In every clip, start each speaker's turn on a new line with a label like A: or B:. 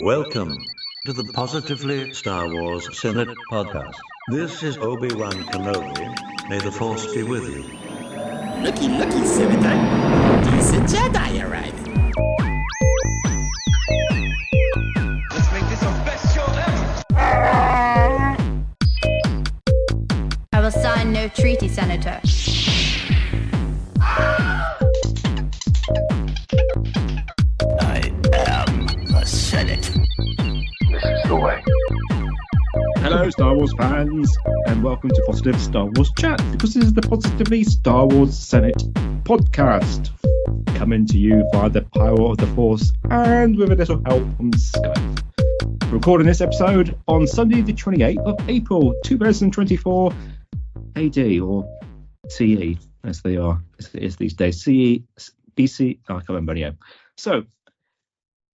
A: Welcome to the Positively Star Wars Senate podcast. This is Obi-Wan Kenobi. May the Force be with you.
B: Looky, Senator. There's a Jedi arriving.
C: Let's make this our best show ever!
D: I will sign no treaty, Senator.
B: I am the Senate.
E: This is the way.
F: Hello, Star Wars fans, and welcome to Positive Star Wars Chat, because this is the Positively Star Wars Senate podcast, coming to you via the power of the Force and with a little help from Skype. Recording this episode on Sunday, the 28th of April, 2024 AD, or CE, as they are, as it is these days. CE, BC, I can't remember anyway. So,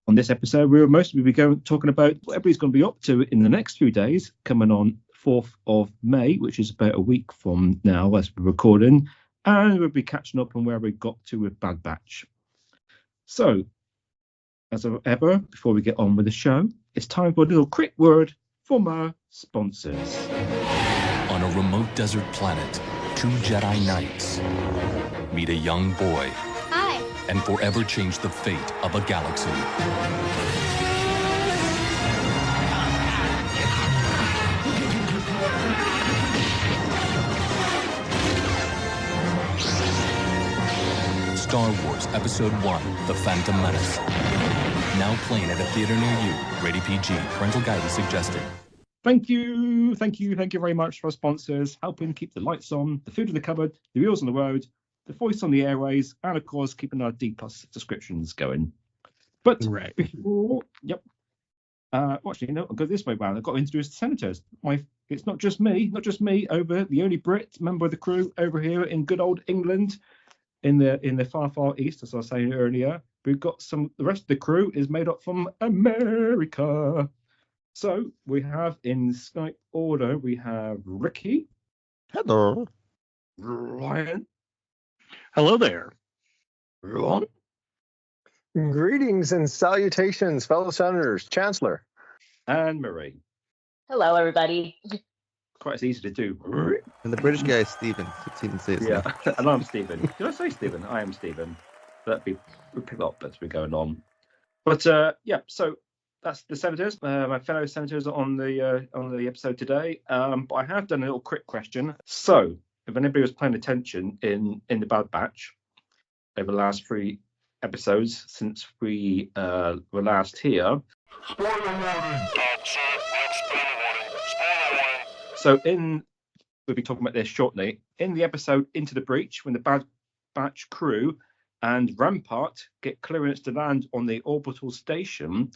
F: on this episode, we'll mostly be talking about what everybody's going to be up to in the next few days, coming on 4th of May, which is about a week from now as we're recording, and we'll be catching up on where we got to with Bad Batch. So, as ever, before we get on with the show, it's time for a little quick word from our sponsors.
G: On a remote desert planet, two Jedi Knights meet a young boy.
D: Hi.
G: And forever change the fate of a galaxy. Star Wars Episode 1, The Phantom Menace. Now playing at a theater near you. Rated PG. Parental guidance suggested.
F: Thank you very much for our sponsors, helping keep the lights on, the food in the cupboard, the wheels on the road, the voice on the airways, and of course keeping our D+ subscriptions going. But before, actually, no, I'll go this way round. I've got to introduce the senators. It's not just me over the only Brit member of the crew over here in good old England, in the far east, as I was saying earlier. We've got the rest of the crew is made up from America. So we have in Skype order, we have Ricky.
E: Hello.
F: Ryan.
H: Hello there.
F: Ron.
I: Greetings and salutations, fellow senators, Chancellor.
F: And Marie.
J: Hello, everybody.
F: Quite as easy to do.
E: And the British guy is Stephen. He didn't say his name.
F: And I'm Stephen. Did I say Stephen? I am Stephen. We'll pick up as we're going on. But so that's the senators, my fellow senators on the episode today. But I have done a little quick question. So, if anybody was paying attention in the Bad Batch over the last 3 episodes since we were last here.
E: Spoiler warning.
F: So we'll be talking about this shortly. In the episode Into the Breach, when the Bad Batch crew and Rampart get clearance to land on the orbital station,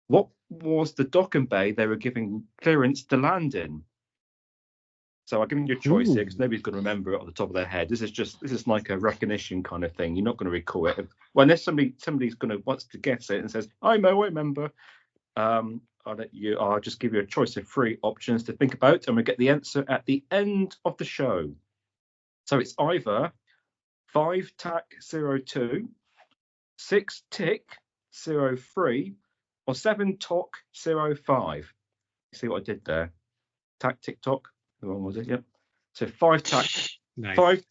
F: what was the docking bay they were giving clearance to land in? So I'll give you a choice here because nobody's going to remember it off the top of their head. This is like a recognition kind of thing. You're not going to recall it. Well, unless somebody's wants to guess it and says, I remember. I'll just give you a choice of 3 options to think about, and we'll get the answer at the end of the show. So it's either 5 TAC 02, 6 TIC 03, or 7 TOC 05. You see what I did there? TAC TIC TOC. The one was it? Yep. So 5 TAC.
H: Nice.
F: 5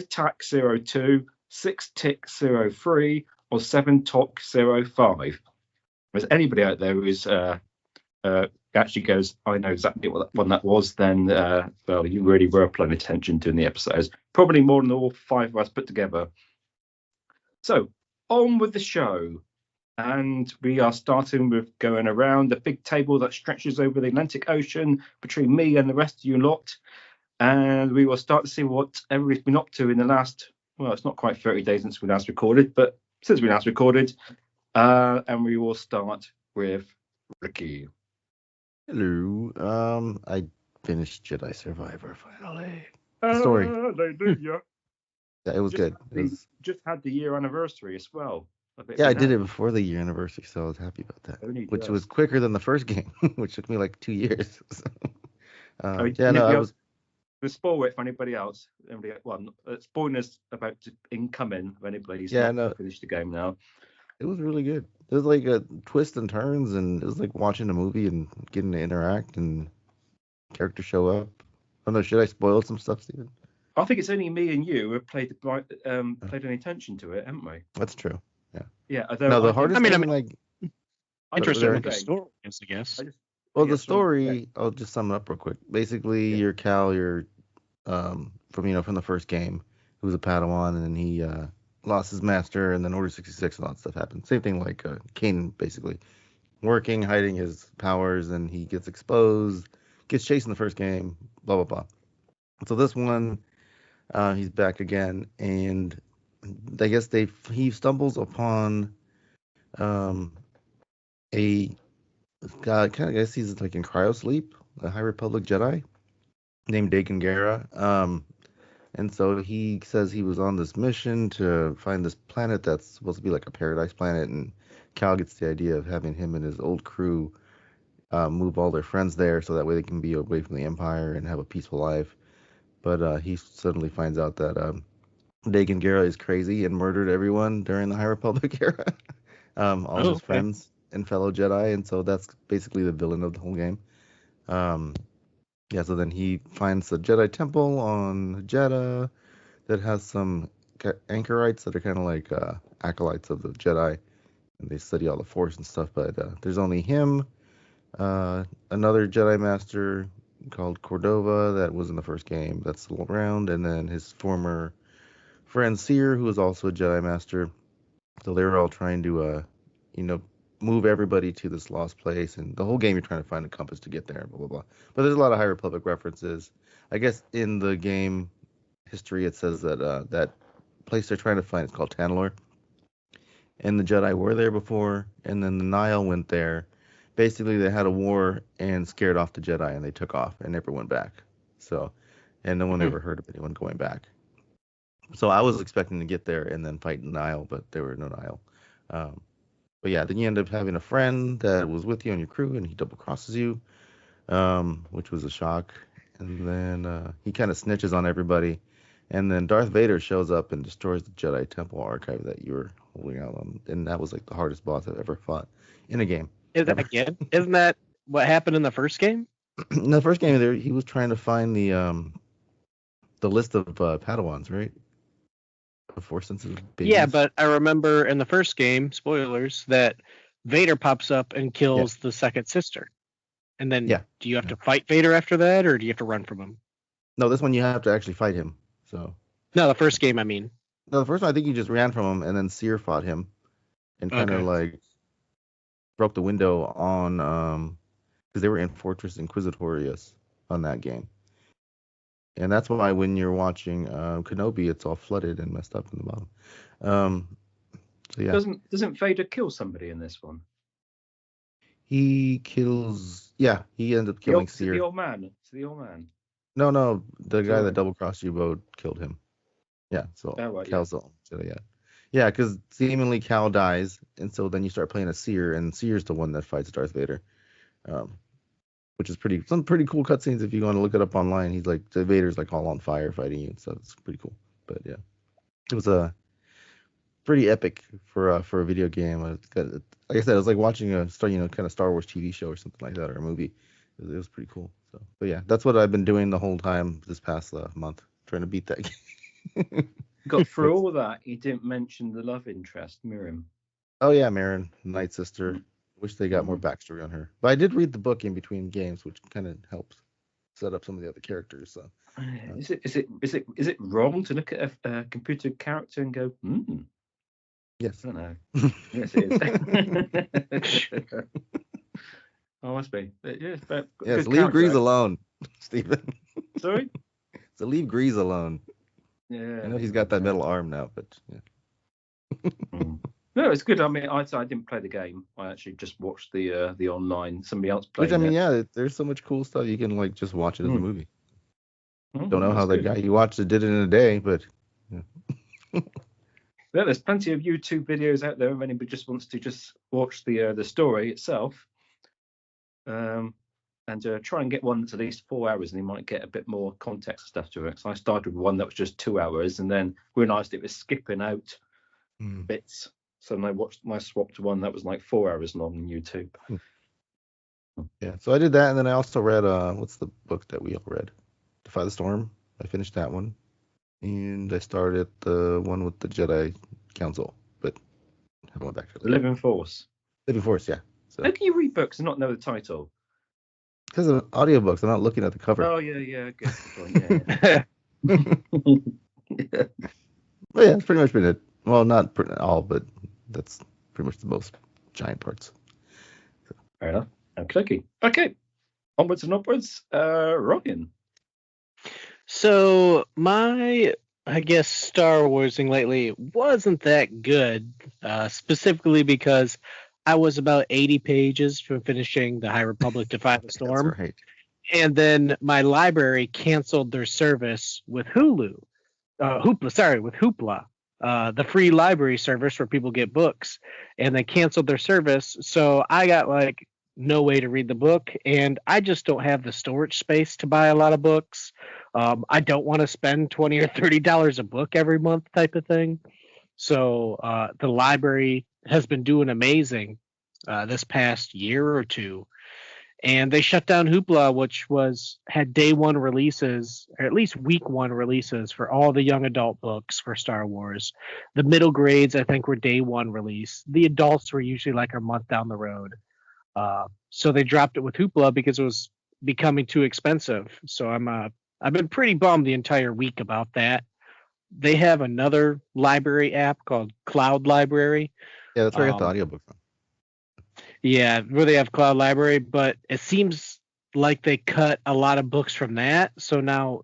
F: TAC 02, 6 TIC 03, or 7 TOC 05. If anybody out there who's actually goes, I know exactly what one that was, then well, you really were paying attention during the episodes. Probably more than all 5 of us put together. So on with the show. And we are starting with going around the big table that stretches over the Atlantic Ocean between me and the rest of you lot. And we will start to see what everybody's been up to in the last, well, it's not quite 30 days since we last recorded, but since we last recorded. And we will start with Ricky.
E: Hello. I finished Jedi Survivor finally. Story.
F: Hallelujah.
E: Yeah, it was good.
F: Just had the year anniversary as well.
E: Yeah, I did it before the year anniversary, so I was happy about that. Which was quicker than the first game, which took me like 2 years. So,
F: The spoil it for anybody else. Spoilers about to incoming for anybody's finished the game now.
E: It was really good. It was like a twist and turns, and it was like watching a movie and getting to interact and characters show up. I don't know. Should I spoil some stuff, Steven?
F: I think it's only me and you who have paid any attention to it, haven't we?
E: That's true. Yeah.
F: Yeah. Although
E: No, the
F: I
E: hardest
H: I mean,
E: thing, like,
H: interested
E: there-
H: in the story, I guess.
E: well,
F: Yeah,
E: the
F: so, yeah.
E: story. I'll just sum it up real quick. Basically,
F: Yeah.
E: you're Cal. You're from the first game, who was a Padawan, and then he lost his master, and then Order 66 and all that stuff happened. Same thing like Kanan, basically. Working, hiding his powers, and he gets exposed, gets chased in the first game, blah, blah, blah. So this one, he's back again, and I guess he stumbles upon a guy, kind of, I guess he's like in cryosleep, a High Republic Jedi named Dakin Gera. And so he says he was on this mission to find this planet that's supposed to be like a paradise planet, and Cal gets the idea of having him and his old crew move all their friends there so that way they can be away from the Empire and have a peaceful life. But he suddenly finds out that Dagan Gera is crazy and murdered everyone during the High Republic era, all his friends and fellow Jedi, and so that's basically the villain of the whole game. Yeah, so then he finds the Jedi Temple on Jeddah that has some anchorites that are kind of like acolytes of the Jedi, and they study all the Force and stuff. But there's only him, another Jedi Master called Cordova that was in the first game that's still around, and then his former friend Seer, who is also a Jedi Master. So they were all trying to, move everybody to this lost place, and the whole game you're trying to find a compass to get there, blah blah blah. But there's a lot of High Republic references. I guess in the game history it says that that place they're trying to find is called Tanalorr, and the Jedi were there before, and then the Nihil went there. Basically, they had a war and scared off the Jedi, and they took off and never went back. So, and no one ever heard of anyone going back. So I was expecting to get there and then fight Nihil, but there were no Nihil. But yeah, then you end up having a friend that was with you on your crew, and he double crosses you, which was a shock. And then he kind of snitches on everybody. And then Darth Vader shows up and destroys the Jedi Temple archive that you were holding out on. And that was like the hardest boss I've ever fought in a game.
H: Isn't that what happened in the first game?
E: In the first game, there he was trying to find the list of Padawans, right? Force sensitive babies.
H: Yeah, but I remember in the first game, spoilers, that Vader pops up and kills the second sister. And then do you have to fight Vader after that, or do you have to run from him?
E: No, this one you have to actually fight him. So
H: no, the first game, I mean.
E: No, the first one I think you just ran from him, and then Seer fought him, and kind of like broke the window on because they were in Fortress Inquisitorius on that game. And that's why when you're watching Kenobi, it's all flooded and messed up in the bottom. So yeah.
F: Doesn't Vader kill somebody in this one?
E: He kills. Yeah, he ends up killing Seer.
F: The old man. It's the old man.
E: No, the guy that double crossed you both killed him. Yeah, so Cal's the yeah, because seemingly Cal dies, and so then you start playing a Seer, and Seer's the one that fights Darth Vader. Which is some pretty cool cutscenes if you want to look it up online. He's like, the Vader's like all on fire fighting you, so it's pretty cool. But yeah, it was a pretty epic for a video game. Like I said, it was like watching a kind of Star Wars TV show or something like that, or a movie. It was pretty cool. So, but yeah, that's what I've been doing the whole time this past month, trying to beat that game.
F: Got through all that. You didn't mention the love interest, Miriam.
E: Oh yeah, Marin, Night Sister. Wish they got more backstory on her, but I did read the book in between games, which kind of helps set up some of the other characters. So,
F: is it wrong to look at a computer character and go,
E: Yes.
F: I don't know. Yes, it is. Oh, must be.
E: Yes, leave Grease alone, Stephen.
F: Sorry.
E: So leave Grease alone.
F: Yeah.
E: I know he's got that metal arm now, but yeah.
F: No, it's good. I mean, I didn't play the game. I actually just watched the online. Somebody else played.
E: Which I mean, there's so much cool stuff you can like just watch it as a movie. Don't know how the guy you watched it did it in a day, but
F: yeah, there's plenty of YouTube videos out there if anybody just wants to just watch the story itself, and try and get one that's at least 4 hours, and you might get a bit more context stuff to it. So I started with one that was just 2 hours, and then realised it was skipping out bits. So then I swapped to one that was like 4 hours long on YouTube.
E: Yeah, so I did that, and then I also read what's the book that we all read? Defy the Storm. I finished that one, and I started the one with the Jedi Council, but I haven't went back to it.
F: Living Force.
E: Living Force, yeah. So
F: How can you read books and not know the title?
E: because of audiobooks, I'm not looking at the cover.
F: Oh yeah, good. Yeah.
E: But yeah, it's pretty much been it. Well, not all, but that's pretty much the most giant parts.
F: Fair enough. Okay. Onwards and upwards. Ryan.
H: So my, I guess, Star Warsing lately wasn't that good, specifically because I was about 80 pages from finishing the High Republic Defy the Storm.
E: That's right.
H: And then my library canceled their service with with Hoopla, the free library service where people get books, and they canceled their service. So I got like no way to read the book, and I just don't have the storage space to buy a lot of books. I don't want to spend $20 or $30 a book every month type of thing. So the library has been doing amazing this past year or two. And they shut down Hoopla, which had day one releases, or at least week one releases for all the young adult books for Star Wars. The middle grades, I think, were day one release. The adults were usually like a month down the road. So they dropped it with Hoopla because it was becoming too expensive. So I've been pretty bummed the entire week about that. They have another library app called Cloud Library.
E: Yeah, that's where I got the audiobook from.
H: Yeah, where they have Cloud Library, but it seems like they cut a lot of books from that. So now,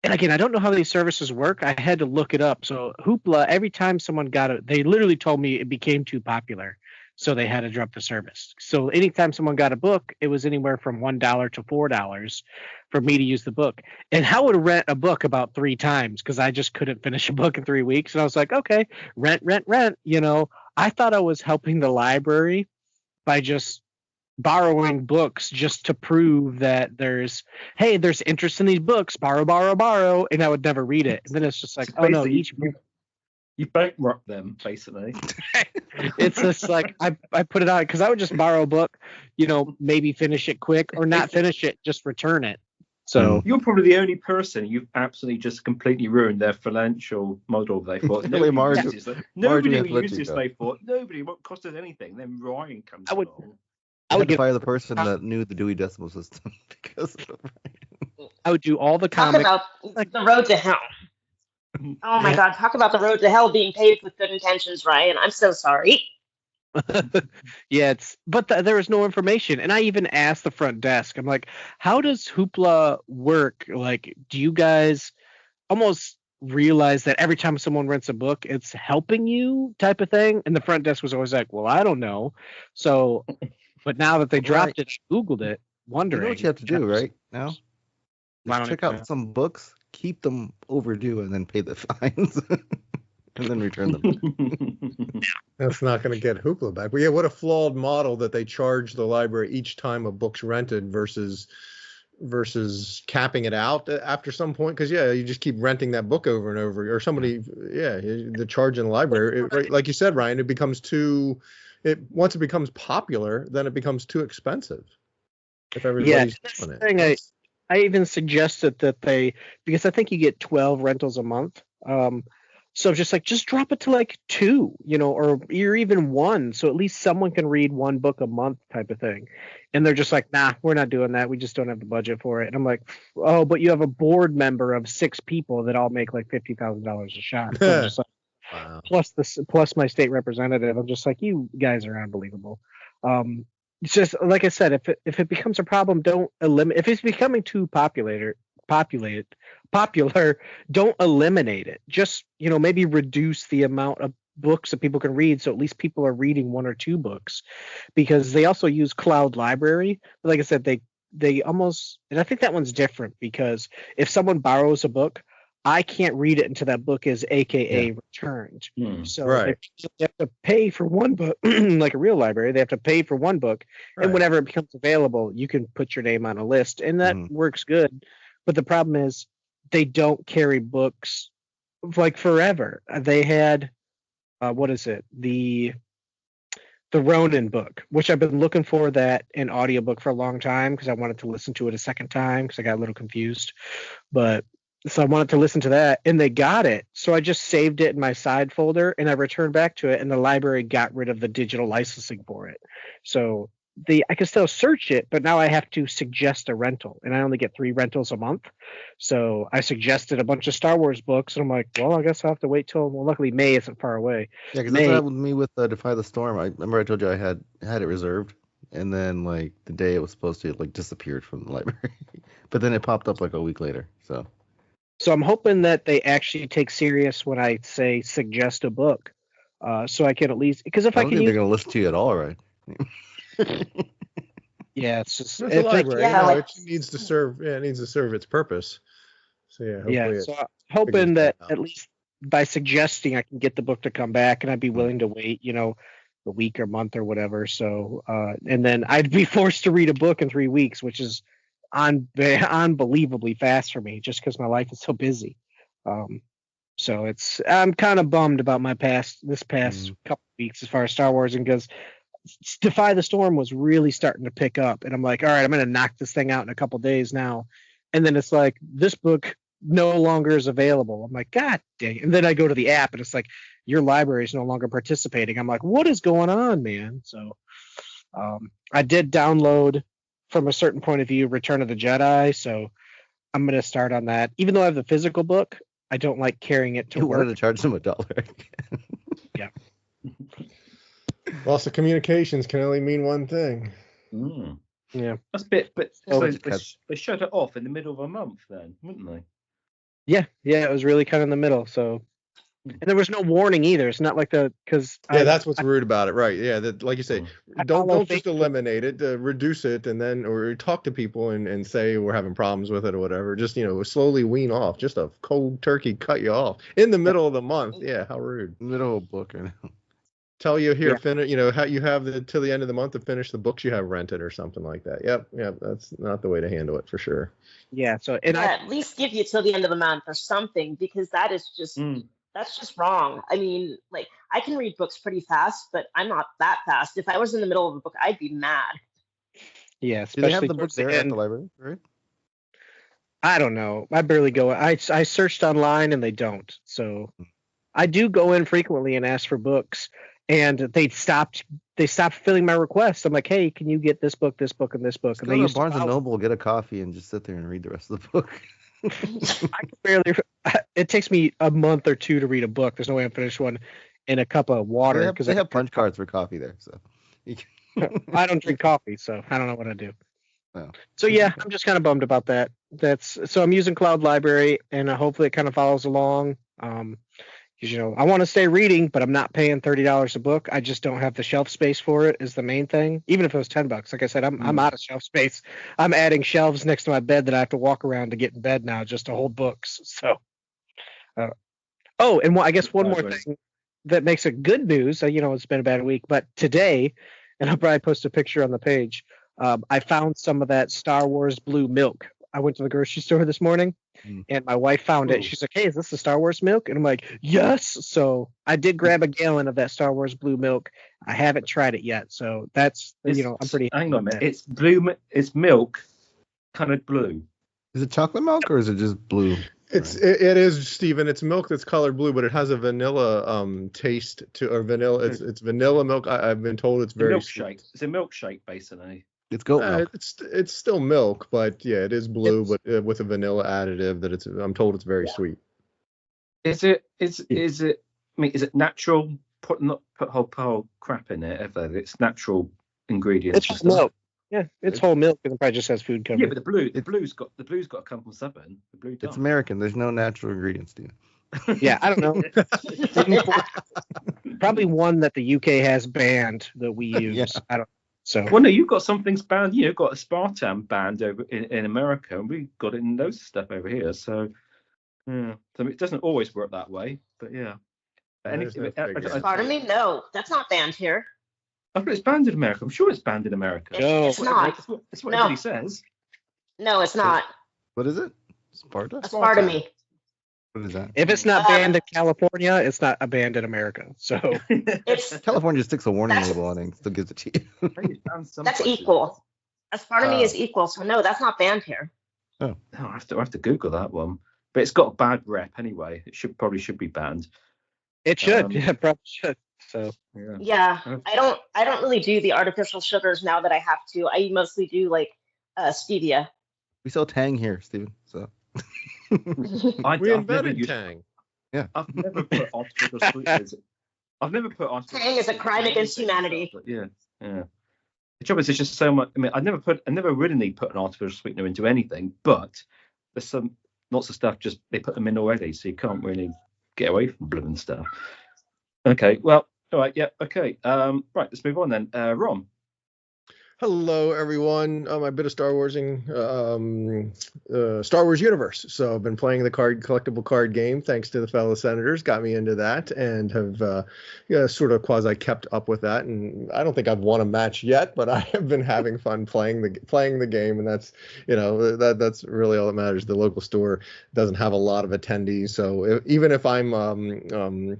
H: and again, I don't know how these services work. I had to look it up. So Hoopla, every time someone got it, they literally told me it became too popular. So they had to drop the service. So anytime someone got a book, it was anywhere from $1 to $4 for me to use the book. And I would rent a book about 3 times because I just couldn't finish a book in 3 weeks. And I was like, okay, rent. You know, I thought I was helping the library by just borrowing books just to prove that there's interest in these books, borrow, and I would never read it. And then it's just like, oh no,
F: you bankrupt them, basically.
H: It's just like I put it out because I would just borrow a book, maybe finish it quick or not finish it, just return it. So
F: you're probably the only person you've absolutely just completely ruined their financial model. They thought nobody uses this. They thought nobody. What cost us anything? Then Ryan comes along.
E: I would fire the person that knew the Dewey Decimal System because of Ryan.
H: I would do all the comics.
J: Talk about the road to hell. Oh my God! Talk about the road to hell being paved with good intentions, Ryan. I'm so sorry.
H: Yeah, but there was no information, and I even asked the front desk. I'm like, "How does Hoopla work? Like, do you guys almost realize that every time someone rents a book, it's helping you type of thing?" And the front desk was always like, "Well, I don't know." So, but now that they dropped it, I Googled it, wondering.
E: You know what you have to do right now? Check out some books, keep them overdue, and then pay the fines. And then return them.
I: That's not going to get Hoopla back. But yeah, what a flawed model that they charge the library each time a book's rented versus capping it out after some point. Because you just keep renting that book over and over. Or somebody, the charge in the library, like you said, Ryan, it becomes once it becomes popular, then it becomes too expensive. If everybody's doing it.
H: I even suggested that because I think you get 12 rentals a month. So just drop it to like 2, or you're even 1. So at least someone can read 1 book a month type of thing. And they're just like, nah, we're not doing that. We just don't have the budget for it. And I'm like, oh, but you have a board member of 6 people that all make like $50,000 a shot. So I'm just like, wow. Plus my state representative. I'm just like, you guys are unbelievable. It's just like I said, if it becomes a problem, don't eliminate. If it's becoming too popular, don't eliminate it. Just maybe reduce the amount of books that people can read, so at least people are reading 1 or 2 books, because they also use Cloud Library. But like I said, they almost, and I think that one's different, because if someone borrows a book, I can't read it until that book is AKA returned. So they have to pay for 1 book, like a real library. They have to pay for 1 book, and whenever it becomes available, you can put your name on a list, and that works good. But the problem is they don't carry books like forever. They had what is it? The Ronin book, which I've been looking for that in audiobook for a long time because I wanted to listen to it a second time because I got a little confused. But so I wanted to listen to that, and they got it. So I just saved it in my side folder, and I returned back to it, and the library got rid of the digital licensing for it. So I can still search it, but now I have to suggest a rental, and I only get 3 rentals a month. So I suggested a bunch of Star Wars books, and I'm like, well, I guess I'll have to wait till. Well, luckily May isn't far away.
E: Yeah, because that's what happened with me with Defy the Storm. I remember I told you I had it reserved, and then like the day it was supposed to, it like disappeared from the library, but then it popped up like a week later. So
H: I'm hoping that they actually take serious when I say suggest a book, so I can at least because if
E: I
H: I
E: don't
H: can
E: think
H: use
E: they're gonna listen to you at all, right?
H: yeah, it's just
I: It's a library.
J: yeah,
I: you know,
J: like-
I: it needs to serve. Yeah, it needs to serve its purpose. So yeah, hopefully
H: yeah.
I: it
H: So I'm hoping
I: figures
H: that
I: that out.
H: at least by suggesting I can get the book to come back, and I'd be
I: Mm-hmm.
H: willing to wait, a week or month or whatever. So and then I'd be forced to read a book in 3 weeks, which is unbelievably fast for me, just because my life is so busy. So I'm kind of bummed about this past couple weeks as far as Star Wars, and because Defy the Storm was really starting to pick up, and I'm like, all right, I'm gonna knock this thing out in a couple days now, and then it's like this book no longer is available. I'm like, God dang it. And then I go to the app and it's like, your library is no longer participating. I'm like, what is going on, man? So I did download from a certain point of view Return of the Jedi, so I'm gonna start on that. Even though I have the physical book, I don't like carrying it to
E: You
H: work.
E: wanted to charge them $1.
H: Yeah.
I: Loss of communications can only mean one thing.
F: Mm.
H: Yeah.
F: That's a bit, but
H: Oh,
F: so
E: it's
F: they shut it off in the middle of a month then, wouldn't they?
H: Yeah, it was really kind of in the middle. So, and there was no warning either. It's not like because
I: Yeah, that's what's rude about it, right? Yeah, that like you say, don't
H: follow
I: just
H: Facebook.
I: eliminate it, reduce it, and then or talk to people and say we're having problems with it or whatever. Just slowly wean off. Just a cold turkey cut you off in the middle of the month. Yeah, how rude.
E: Middle of a book, I know.
I: Tell you here,
H: Yeah.
I: finish. How you have till the end of the month to finish the books you have rented or something like that. Yep, that's not the way to handle it for sure.
H: Yeah. So and
J: at least give you till the end of the month or something, because that is just that's just wrong. I mean, like, I can read books pretty fast, but I'm not that fast. If I was in the middle of a book, I'd be mad.
H: yeah,
E: Do they
H: especially
E: have the
H: towards
E: books there at
H: end.
E: the library? Right?
H: I don't know. I barely go. I searched online and they don't. So I do go in frequently and ask for books, and they stopped filling my requests. I'm like, hey, can you get this book, and this book?
E: Just
H: And
E: go
H: they
E: to
H: used
E: Barnes and
H: to
E: Noble, get a coffee, and just sit there and read the rest of the book.
H: I can barely. It takes me a month or 2 to read a book. There's no way I'm finished one in a cup of water because
E: they have punch cards for coffee there, so you can-
H: I don't drink coffee, so I don't know what I do.
E: Oh.
H: So yeah, I'm just kind of bummed about that. So I'm using Cloud Library, and hopefully it kind of follows along. Because I want to stay reading, but I'm not paying $30 a book. I just don't have the shelf space for it. Is the main thing. Even if it was $10, like I said, I'm out of shelf space. I'm adding shelves next to my bed that I have to walk around to get in bed now just to hold books. So, and I guess one more thing that makes it good news. It's been a bad week, but today, and I'll probably post a picture on the page. I found some of that Star Wars blue milk. I went to the grocery store this morning, and my wife found it. She's like, hey, is this the Star Wars milk? And I'm like, yes. So I did grab a gallon of that Star Wars blue milk. I haven't tried it yet. So that's, I'm pretty happy
F: Hang on a
H: about
F: minute.
H: that.
F: It's blue. It's milk, colored blue.
E: Is it chocolate milk or is it just blue?
I: It is, Stephen. It's milk that's colored blue, but it has a vanilla taste to, or vanilla. It's vanilla milk. I've been told it's very
F: milkshake. It's a milkshake, basically.
E: It's goat milk.
I: It's still milk, but yeah, it is blue, but with a vanilla additive that I'm told it's very sweet.
F: Is it? I mean, is it natural? Not put whole crap in it. Ever? It's natural ingredients.
H: It's milk. Yeah, it's whole milk, and it probably just has food coloring.
F: Yeah, but the blue's got to come from something. The blue.
E: It's American. There's no natural ingredients, dude.
H: Yeah, I don't know. Probably one that the UK has banned that we use.
E: Yeah.
H: I don't. So.
F: Well, no, you've got some things banned. You've got aspartame banned over in America, and we've got it in those stuff over here. So, yeah. So it doesn't always work that way, but yeah.
J: Pardon me? No, that's not banned here.
F: I thought it's banned in America. I'm sure it's banned in America.
H: No,
J: It's not.
F: That's what everybody says.
J: No, it's not.
E: What is it? Sparta?
J: Aspartame.
E: What is that?
H: If it's not banned in California, it's not a banned in America. So
J: It's
E: California sticks a warning
J: That's-
E: label on it and still gives it to you.
J: that's equal. Aspartame is equal, so no, that's not banned here.
F: Oh, I have to Google that one. But it's got a bad rep anyway. It probably should be banned.
H: it should. Yeah, probably should. So
J: Yeah, I don't really do the artificial sugars now that I have to. I mostly do like stevia.
E: We sell Tang here, Steven. So
I: We invented Tang.
E: Yeah.
F: I've never put artificial sweeteners. I've never put artificial.
J: Tang is a crime against humanity.
F: Yeah. The trouble is, it's just so much. I mean, I never really put an artificial sweetener into anything, but there's lots of stuff just they put them in already, so you can't really get away from blooming stuff. Okay, well, all right, yeah, okay. Right, let's move on then. Ron.
I: Hello, everyone. My bit of Star Warsing, Star Wars universe. So I've been playing the collectible card game, thanks to the fellow senators, got me into that, and have sort of quasi kept up with that. And I don't think I've won a match yet, but I have been having fun playing the game, and that's that's really all that matters. The local store doesn't have a lot of attendees, so even if I'm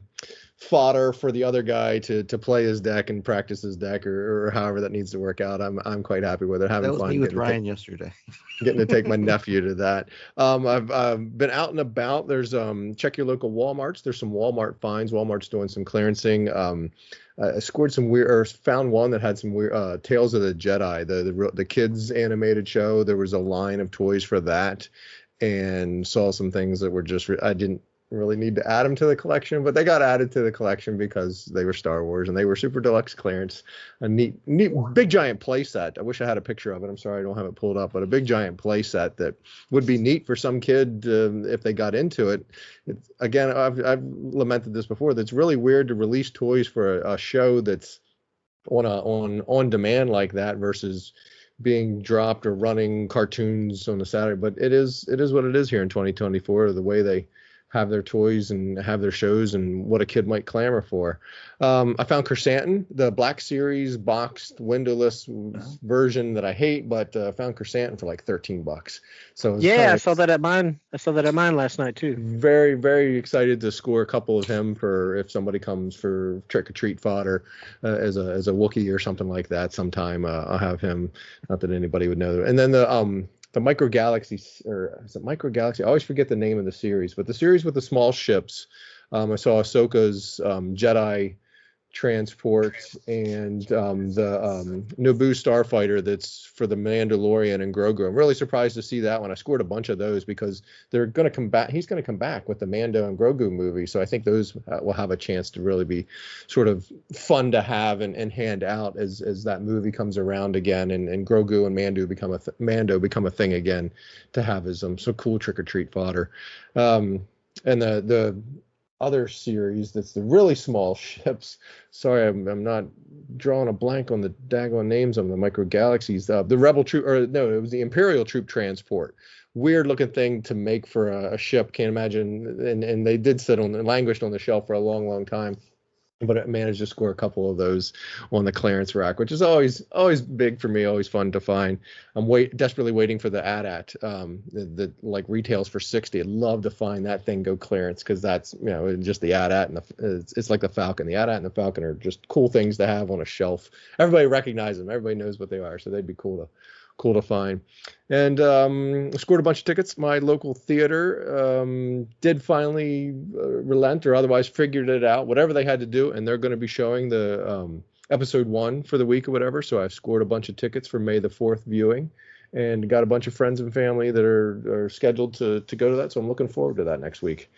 I: fodder for the other guy to play his deck and practice his deck or however that needs to work out, I'm quite happy with it. Having
E: that was
I: fun.
E: me with Ryan yesterday.
I: Getting to take my nephew to that. I've been out and about. There's check your local Walmarts. There's some Walmart finds. Walmart's doing some clearancing. I scored some weird, or found one that had some weird Tales of the Jedi, the kids animated show. There was a line of toys for that, and saw some things that were just I didn't really need to add them to the collection, but they got added to the collection because they were Star Wars and they were super deluxe clearance. A neat big giant play set. I wish I had a picture of it. I'm sorry I don't have it pulled up, but a big giant play set that would be neat for some kid if they got into it. Again, I've lamented this before. That's really weird to release toys for a show that's on demand like that versus being dropped or running cartoons on a Saturday. But it is what it is here in 2024. The way they have their toys and have their shows and what a kid might clamor for. I found Chrysanthemum, the Black Series boxed windowless version that I hate, but found Chrysanthemum for like $13. So
H: I saw that at mine. I saw that at mine last night too.
I: Very, very excited to score a couple of him for if somebody comes for trick or treat fodder as a Wookiee or something like that. Sometime I'll have him. Not that anybody would know. And then the Micro Galaxy, or is it Micro Galaxy? I always forget the name of the series, but the series with the small ships. I saw Ahsoka's Jedi transport and the Naboo starfighter that's for the Mandalorian and Grogu. I'm really surprised to see that one. I scored a bunch of those because they're going to come back. He's going to come back with the Mando and Grogu movie. So I think those will have a chance to really be sort of fun to have and hand out as that movie comes around again and Grogu and Mando become a thing again to have as so cool trick or treat fodder. And the other series that's the really small ships. Sorry, I'm not drawing a blank on the daggone names of the Micro Galaxies. The Rebel Troop, or no, it was the Imperial Troop Transport. Weird looking thing to make for a ship. Can't imagine. And they did sit languished on the shelf for a long, long time. But it managed to score a couple of those on the clearance rack, which is always big for me, always fun to find. I'm desperately waiting for the AT-AT that like retails for $60. I'd love to find that thing go clearance because that's just the AT-AT and it's like the Falcon. The AT-AT and the Falcon are just cool things to have on a shelf. Everybody recognizes them. Everybody knows what they are, so they'd be cool to find. And scored a bunch of tickets. My local theater did finally relent or otherwise figured it out, whatever they had to do, and they're going to be showing the episode 1 for the week or whatever. So I've scored a bunch of tickets for May the 4th viewing and got a bunch of friends and family that are scheduled to go to that. So I'm looking forward to that next week.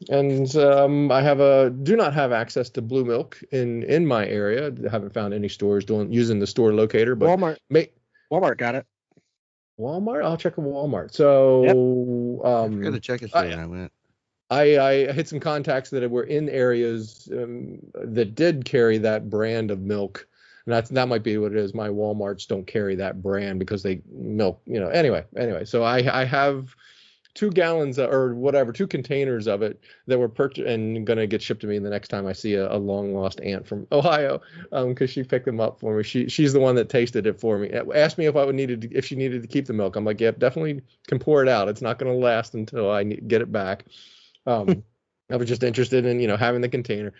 I: And I do not have access to Blue Milk in my area. I haven't found any stores using the store locator, but
H: Walmart got it.
I: Walmart? I'll check with Walmart. So
E: I forgot to check it when I went.
I: I hit some contacts that were in areas that did carry that brand of milk. And that might be what it is. My Walmarts don't carry that brand because they milk, anyway. So I have gallons or whatever, 2 containers of it that were purchased and going to get shipped to me the next time I see a long lost aunt from Ohio, because she picked them up for me. She's the one that tasted it for me. Asked me if she needed to keep the milk. I'm like, yep, definitely can pour it out. It's not going to last until I get it back. I was just interested in having the container.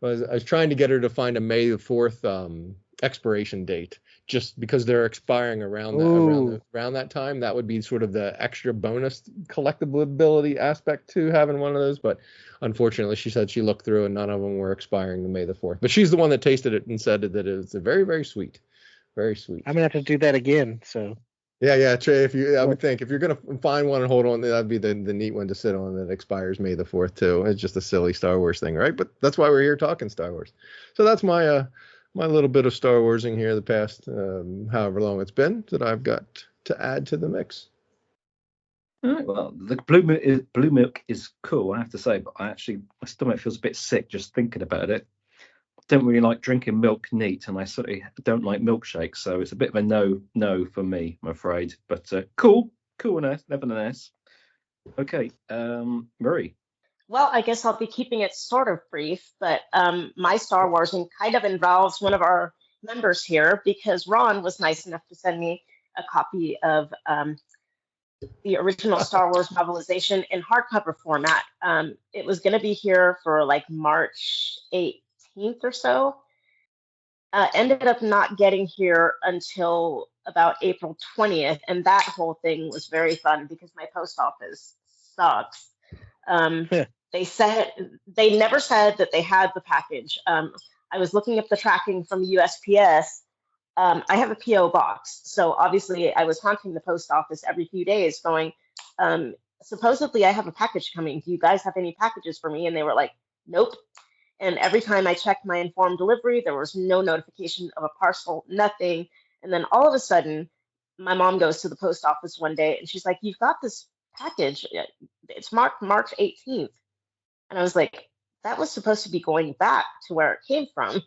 I: I was trying to get her to find a May the 4th expiration date, just because they're expiring around that time. That would be sort of the extra bonus collectibility aspect to having one of those. But unfortunately, she said she looked through and none of them were expiring the May the 4th. But she's the one that tasted it and said that it was very, very sweet. Very sweet.
H: I'm gonna have to do that again. So
I: yeah, Trey. I would think if you're gonna find one and hold on, that'd be the neat one to sit on that expires May the 4th too. It's just a silly Star Wars thing, right? But that's why we're here talking Star Wars. So that's my my little bit of Star Warsing here the past however long it's been that I've got to add to the mix.
F: All right, well, the blue milk is cool, I have to say, but my stomach feels a bit sick just thinking about it. I don't really like drinking milk neat, and I certainly don't like milkshakes, so it's a bit of a no for me, I'm afraid. But cool nevertheless. Okay, Murray.
J: Well, I guess I'll be keeping it sort of brief, but my Star Warsing kind of involves one of our members here, because Ron was nice enough to send me a copy of the original Star Wars novelization in hardcover format. It was going to be here for like March 18th or so. Ended up not getting here until about April 20th, and that whole thing was very fun because my post office sucks. They never said that they had the package. I was looking up the tracking from USPS. I have a PO box, so obviously I was haunting the post office every few days, going, supposedly I have a package coming. Do you guys have any packages for me? And they were like, nope. And every time I checked my informed delivery, there was no notification of a parcel, nothing. And then all of a sudden, my mom goes to the post office one day and she's like, you've got this package. It's marked March 18th. And I was like, that was supposed to be going back to where it came from.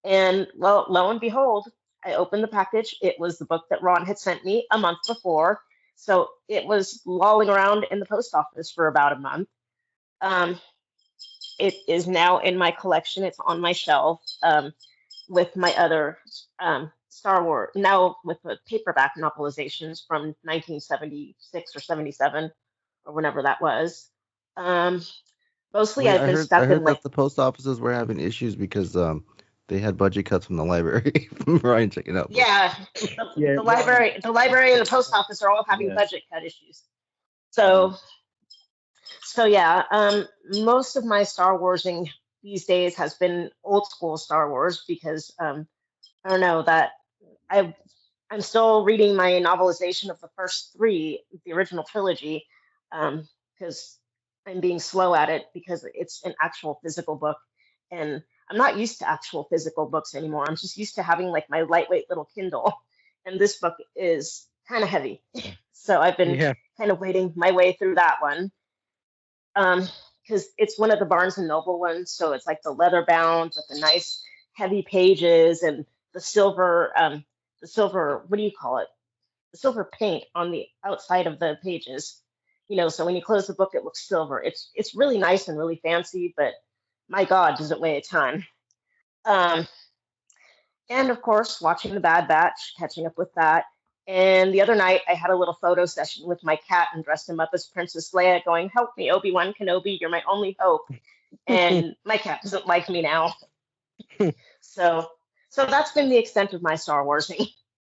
J: And well, lo and behold, I opened the package. It was the book that Ron had sent me a month before. So it was lolling around in the post office for about a month. It is now in my collection. It's on my shelf with my other Star Wars, now with the paperback novelizations from 1976 or 77 or whenever that was. Mostly I've been stuck
E: I heard
J: in
E: that the post offices were having issues because they had budget cuts from the library. From Ryan checking out.
J: Yeah, the library and the post office are all having budget cut issues. So yeah, most of my Star Warsing these days has been old school Star Wars because I don't know that I'm still reading my novelization of the first 3, the original trilogy, because I'm being slow at it because it's an actual physical book, and I'm not used to actual physical books anymore. I'm just used to having like my lightweight little Kindle, and this book is kind of heavy. So I've been kind of wading my way through that one. Because it's one of the Barnes and Noble ones, so it's like the leather bound with the nice heavy pages and the silver, what do you call it? The silver paint on the outside of the pages. So when you close the book, it looks silver. It's really nice and really fancy, but my God, does it weigh a ton. And of course, watching The Bad Batch, catching up with that. And the other night, I had a little photo session with my cat and dressed him up as Princess Leia, going, help me, Obi-Wan Kenobi, you're my only hope. And my cat doesn't like me now. So that's been the extent of my Star Warsing.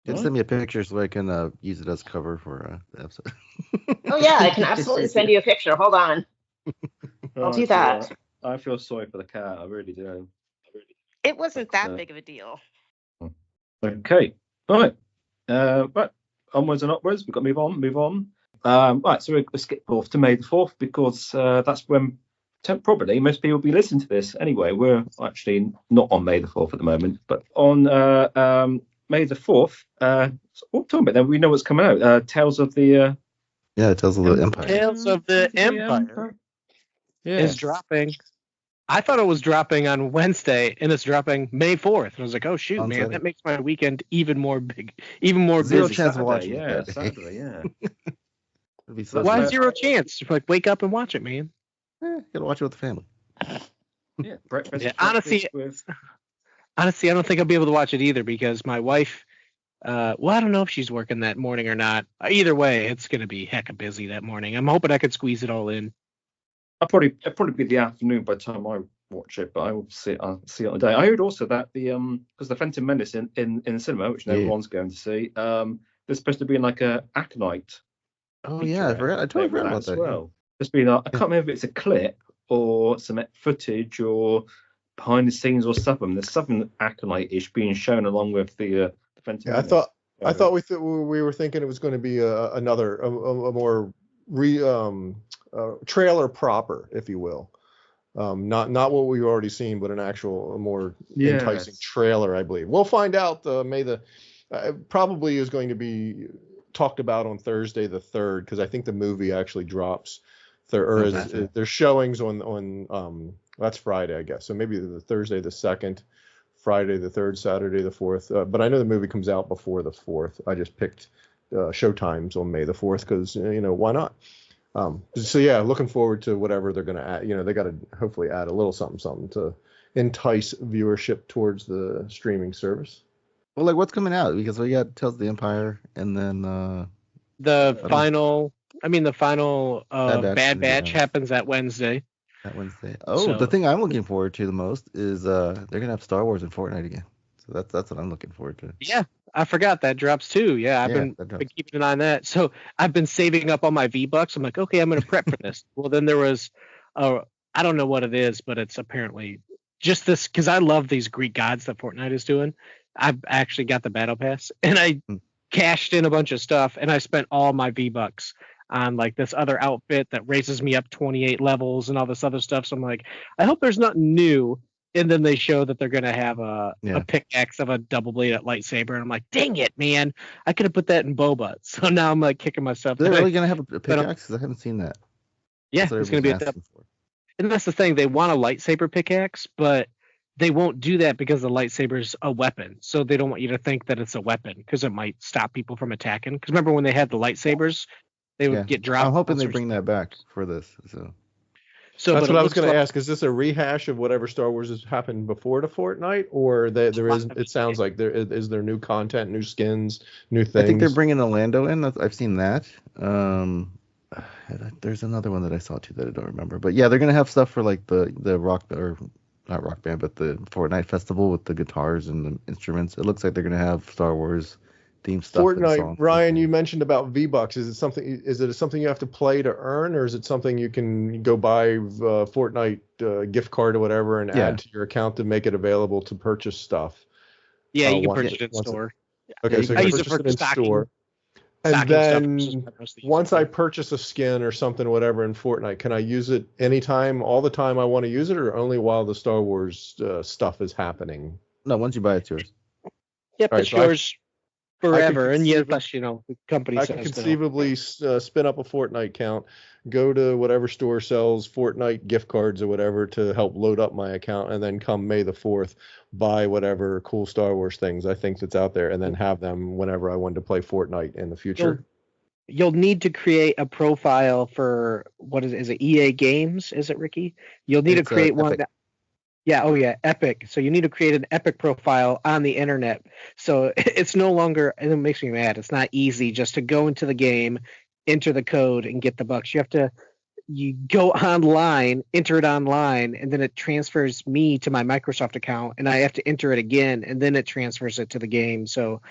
E: Just send me a picture so I can use it as cover for the episode.
J: Oh, yeah, I can absolutely send you a picture. Hold on. I'll do that.
F: I feel sorry for the cat. I really do.
K: It wasn't that big of a deal.
F: Okay. All right. Right, onwards and upwards. We've got to move on. Right, so we'll skip forth to May the 4th because that's when probably most people will be listening to this. Anyway, we're actually not on May the 4th at the moment, but on May the 4th. What talking about then? We know what's coming out. Tales of the
E: Tales of the Empire.
H: Tales of the Empire is dropping. I thought it was dropping on Wednesday, and it's dropping May 4th. And I was like, oh, shoot, man, Saturday. That makes my weekend even more big, even more
E: Zero
H: busy.
E: chance of watching.
F: Yeah, Saturday, yeah.
E: It'd be so
H: Why
E: good.
H: zero chance? Like, wake up and watch it, man.
E: Gotta watch it with the family.
F: Yeah, breakfast.
H: Yeah,
F: breakfast with
H: Honestly, I don't think I'll be able to watch it either because my wife. Well, I don't know if she's working that morning or not. Either way, it's gonna be hecka busy that morning. I'm hoping I could squeeze it all in.
F: it'll probably be the afternoon by the time I watch it, but I will see it on the day. I heard also that because the Phantom Menace in the cinema, which everyone's going to see, there's supposed to be like a Acolyte.
E: Oh yeah, I totally forgot about
F: as
E: that.
F: well. There's been I can't remember if it's a clip or some footage or behind the scenes or something. There's something Acolyte-ish being shown along with the Phantom
I: Yeah,
F: Menace.
I: I thought we were thinking it was going to be another more trailer proper, if you will. Not what we've already seen, but an actual more enticing trailer, I believe. We'll find out. Probably is going to be talked about on Thursday the 3rd, because I think the movie actually drops. There's showings on that's Friday, I guess. So maybe the Thursday the 2nd, Friday the 3rd, Saturday the 4th. But I know the movie comes out before the 4th. I just picked show times on May the 4th because why not? So yeah, looking forward to whatever they're going to add. They got to hopefully add a little something to entice viewership towards the streaming service.
E: Well, like what's coming out? Because we got Tales of the Empire, and then
H: the final Bad Batch happens that Wednesday.
E: That Wednesday. Oh, the thing I'm looking forward to the most is they're gonna have Star Wars in Fortnite again. So that's what I'm looking forward to.
H: Yeah, I forgot that drops too. Yeah, I've been keeping an eye on that. So I've been saving up all my V-Bucks. I'm like, okay, I'm gonna prep for this. Well, then there was, I don't know what it is, but it's apparently just this because I love these Greek gods that Fortnite is doing. I've actually got the battle pass and I cashed in a bunch of stuff and I spent all my V-Bucks on like this other outfit that raises me up 28 levels and all this other stuff. So I'm like, I hope there's nothing new. And then they show that they're gonna have a pickaxe of a double bladed lightsaber, and I'm like, dang it, man! I could have put that in Boba. So now I'm like kicking myself.
E: They're really gonna have a pickaxe? Because I haven't seen that.
H: Yeah, it's gonna be a double. And that's the thing. They want a lightsaber pickaxe, but they won't do that because the lightsaber's a weapon. So they don't want you to think that it's a weapon because it might stop people from attacking. Because remember when they had the lightsabers, they would get dropped.
E: I'm hoping they bring that back for this.
I: So that's what I was going to ask. Is this a rehash of whatever Star Wars has happened before the Fortnite, or there is? It sounds like there is new content, new skins, new things.
E: I think they're bringing Orlando in. I've seen that. There's another one that I saw too that I don't remember. But yeah, they're gonna have stuff for like the rock or not rock band, but the Fortnite festival with the guitars and the instruments. It looks like they're gonna have Star Wars themed stuff.
I: Fortnite, Ryan, you mentioned about V-Bucks. Is it something you have to play to earn, or is it something you can go buy Fortnite gift card or whatever and add to your account to make it available to purchase stuff?
H: Yeah, you can purchase it in store.
I: Okay, so you can purchase it in store. And then once I purchase a skin or something, whatever in Fortnite, can I use it anytime, all the time I want to use it, or only while the Star Wars stuff is happening?
E: No, once you buy it, it's yours.
H: Yep, it's yours forever. And yes, the company says
I: I can conceivably spin up a Fortnite account, go to whatever store sells Fortnite gift cards or whatever to help load up my account, and then come May the 4th, buy whatever cool Star Wars things I think that's out there, and then have them whenever I want to play Fortnite in the future.
H: You'll need to create a profile for what is it? EA Games? Is it, Ricky? You'll need to create one. Epic. So you need to create an Epic profile on the internet. So it's no longer, and it makes me mad. It's not easy just to go into the game, enter the code, and get the bucks. You go online, enter it online, and then it transfers me to my Microsoft account, and I have to enter it again, and then it transfers it to the game. So,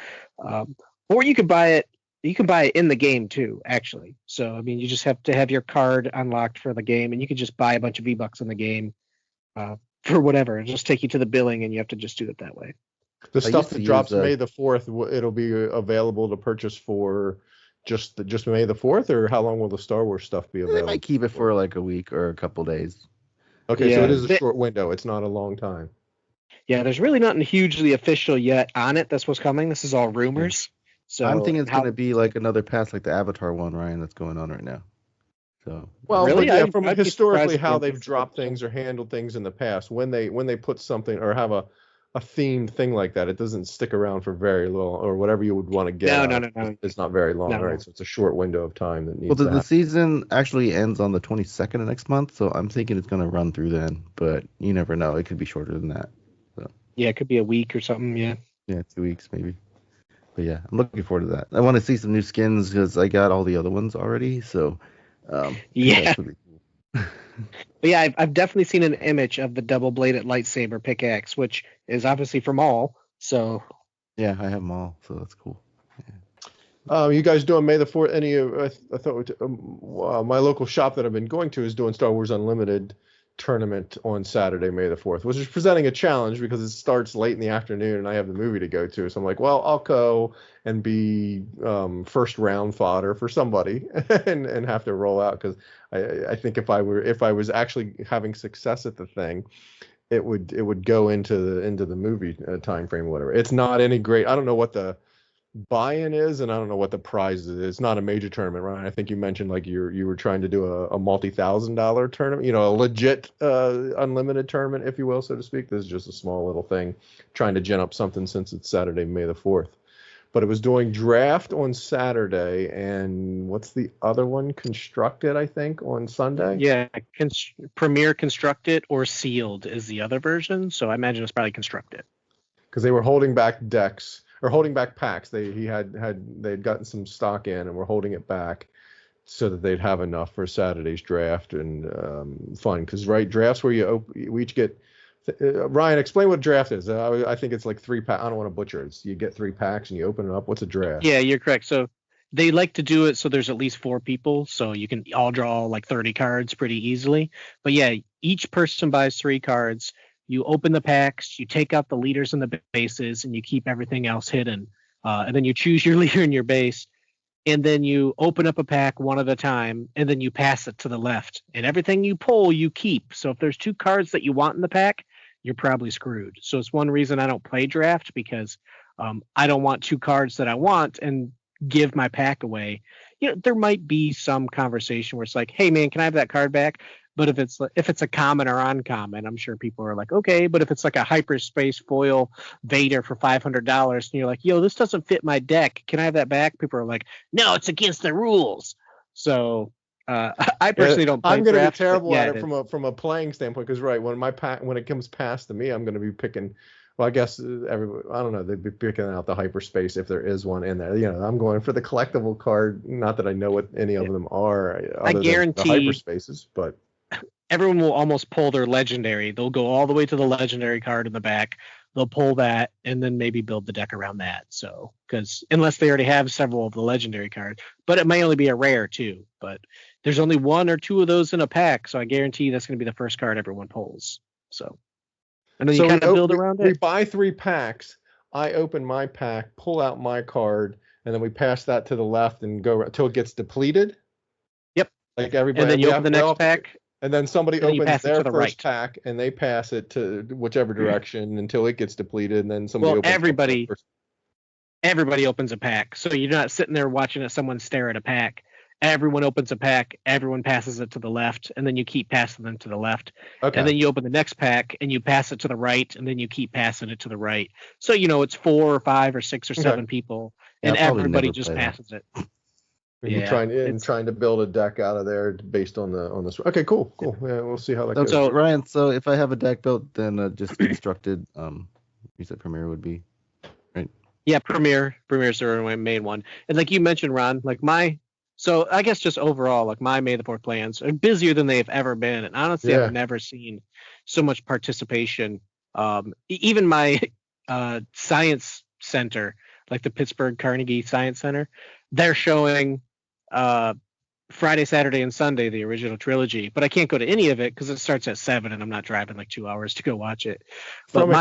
H: or you can buy it. You can buy it in the game too, actually. So I mean, you just have to have your card unlocked for the game, and you can just buy a bunch of V-Bucks in the game for whatever. It'll just take you to the billing, and you have to just do it that way.
I: The stuff that drops May the 4th, it'll be available to purchase for just May the 4th, or how long will the Star Wars stuff be available?
E: They might keep it for like a week or a couple days.
I: Okay, so it is a short window. It's not a long time.
H: Yeah, there's really nothing hugely official yet on it. That's what's coming. This is all rumors. So
E: I'm thinking it's going to be like another pass, like the Avatar one, Ryan, that's going on right now. So
I: really, from historically how they've dropped things or handled things in the past, when they put something or have a a themed thing like that, it doesn't stick around for very long, or whatever you would want to get.
H: No.
I: It's not very long,
H: No.
I: right? So it's a short window of time that needs
E: Well,
I: to
E: the
I: happen.
E: season actually ends on the 22nd of next month, so I'm thinking it's going to run through then. But you never know; it could be shorter than that. So
H: Yeah, it could be a week or something. Yeah.
E: yeah, 2 weeks maybe. But yeah, I'm looking forward to that. I want to see some new skins because I got all the other ones already. So
H: Yeah.
E: that's really cool.
H: But yeah, I've definitely seen an image of the double-bladed lightsaber pickaxe, which is obviously from all. So
E: Yeah, I have them all, so that's cool.
I: You guys doing May the 4th? I thought my local shop that I've been going to is doing Star Wars Unlimited tournament on Saturday, May the 4th, which is presenting a challenge because it starts late in the afternoon and I have the movie to go to. So I'm like, well, I'll go and be first round fodder for somebody and have to roll out, because I think if I was actually having success at the thing, it would go into the movie time frame or whatever. It's not any great. I don't know what the buy-in is, and I don't know what the prize is. It's not a major tournament, right? I think you mentioned like you were trying to do a multi-$1,000 tournament, a legit unlimited tournament, if you will, so to speak. This is just a small little thing, trying to gin up something since it's Saturday, May the 4th. But it was doing draft on Saturday, and what's the other one? Constructed, I think, on Sunday.
H: yeah, Premiere Constructed or Sealed is the other version. So I imagine it's probably Constructed.
I: Because they were holding back decks or holding back packs. They'd gotten some stock in and were holding it back so that they'd have enough for Saturday's draft and fun. Because drafts where we each get. Ryan, explain what draft is. I think it's like 3 packs. I don't want to butcher it. You get 3 packs and you open it up. What's a draft?
H: Yeah, you're correct. So they like to do it so there's at least 4 people, so you can all draw like 30 cards pretty easily. But yeah, each person buys 3 cards. You open the packs, you take out the leaders and the bases, and you keep everything else hidden. And then you choose your leader and your base, and then you open up a pack one at a time, and then you pass it to the left. And everything you pull, you keep. So if there's 2 cards that you want in the pack, you're probably screwed. So it's one reason I don't play draft, because I don't want 2 cards that I want and give my pack away. There might be some conversation where it's like, hey man, can I have that card back? But if it's a common or uncommon, I'm sure people are like, okay. But if it's like a hyperspace foil Vader for $500 and you're like, yo, this doesn't fit my deck, can I have that back? People are like, no, it's against the rules. So I personally don't play
I: I'm going to be
H: draft,
I: terrible
H: yeah,
I: at it from a playing standpoint, because right, when it comes past to me, I'm going to be picking. Well, I guess everybody, I don't know, they'd be picking out the hyperspace if there is one in there. I'm going for the collectible card. Not that I know what any of them are.
H: I guarantee
I: the hyperspaces, but
H: everyone will almost pull their legendary. They'll go all the way to the legendary card in the back. They'll pull that and then maybe build the deck around that. So, because unless they already have several of the legendary cards, but it may only be a rare too. But there's only 1 or 2 of those in a pack, so I guarantee that's going to be the first card everyone pulls. So, and then you kind of build around it.
I: We buy 3 packs. I open my pack, pull out my card, and then we pass that to the left and go until it gets depleted.
H: Yep.
I: Like everybody.
H: And then you open the next pack.
I: And then somebody
H: and
I: opens their first
H: right.
I: pack and they pass it to whichever direction until it gets depleted, and then somebody opens
H: everybody opens a pack. So you're not sitting there watching someone stare at a pack. Everyone opens a pack, everyone passes it to the left, and then you keep passing them to the left.
I: Okay.
H: And then you open the next pack and you pass it to the right, and then you keep passing it to the right. So it's 4 or 5 or 6 or 7 people, and everybody just passes it.
I: And you're trying to build a deck out of there based on this. Okay, cool. Yeah, we'll see how that goes.
E: So Ryan, so if I have a deck built, then just constructed, you said Premiere would be, right?
H: Yeah, Premiere's the main one. And like you mentioned, Ron, so I guess just overall, like my May the 4th plans are busier than they've ever been. And honestly, I've never seen so much participation. Even my science center, like the Pittsburgh Carnegie Science Center, they're showing Friday, Saturday, and Sunday, the original trilogy, but I can't go to any of it because it starts at 7 and I'm not driving like 2 hours to go watch it. But
I: from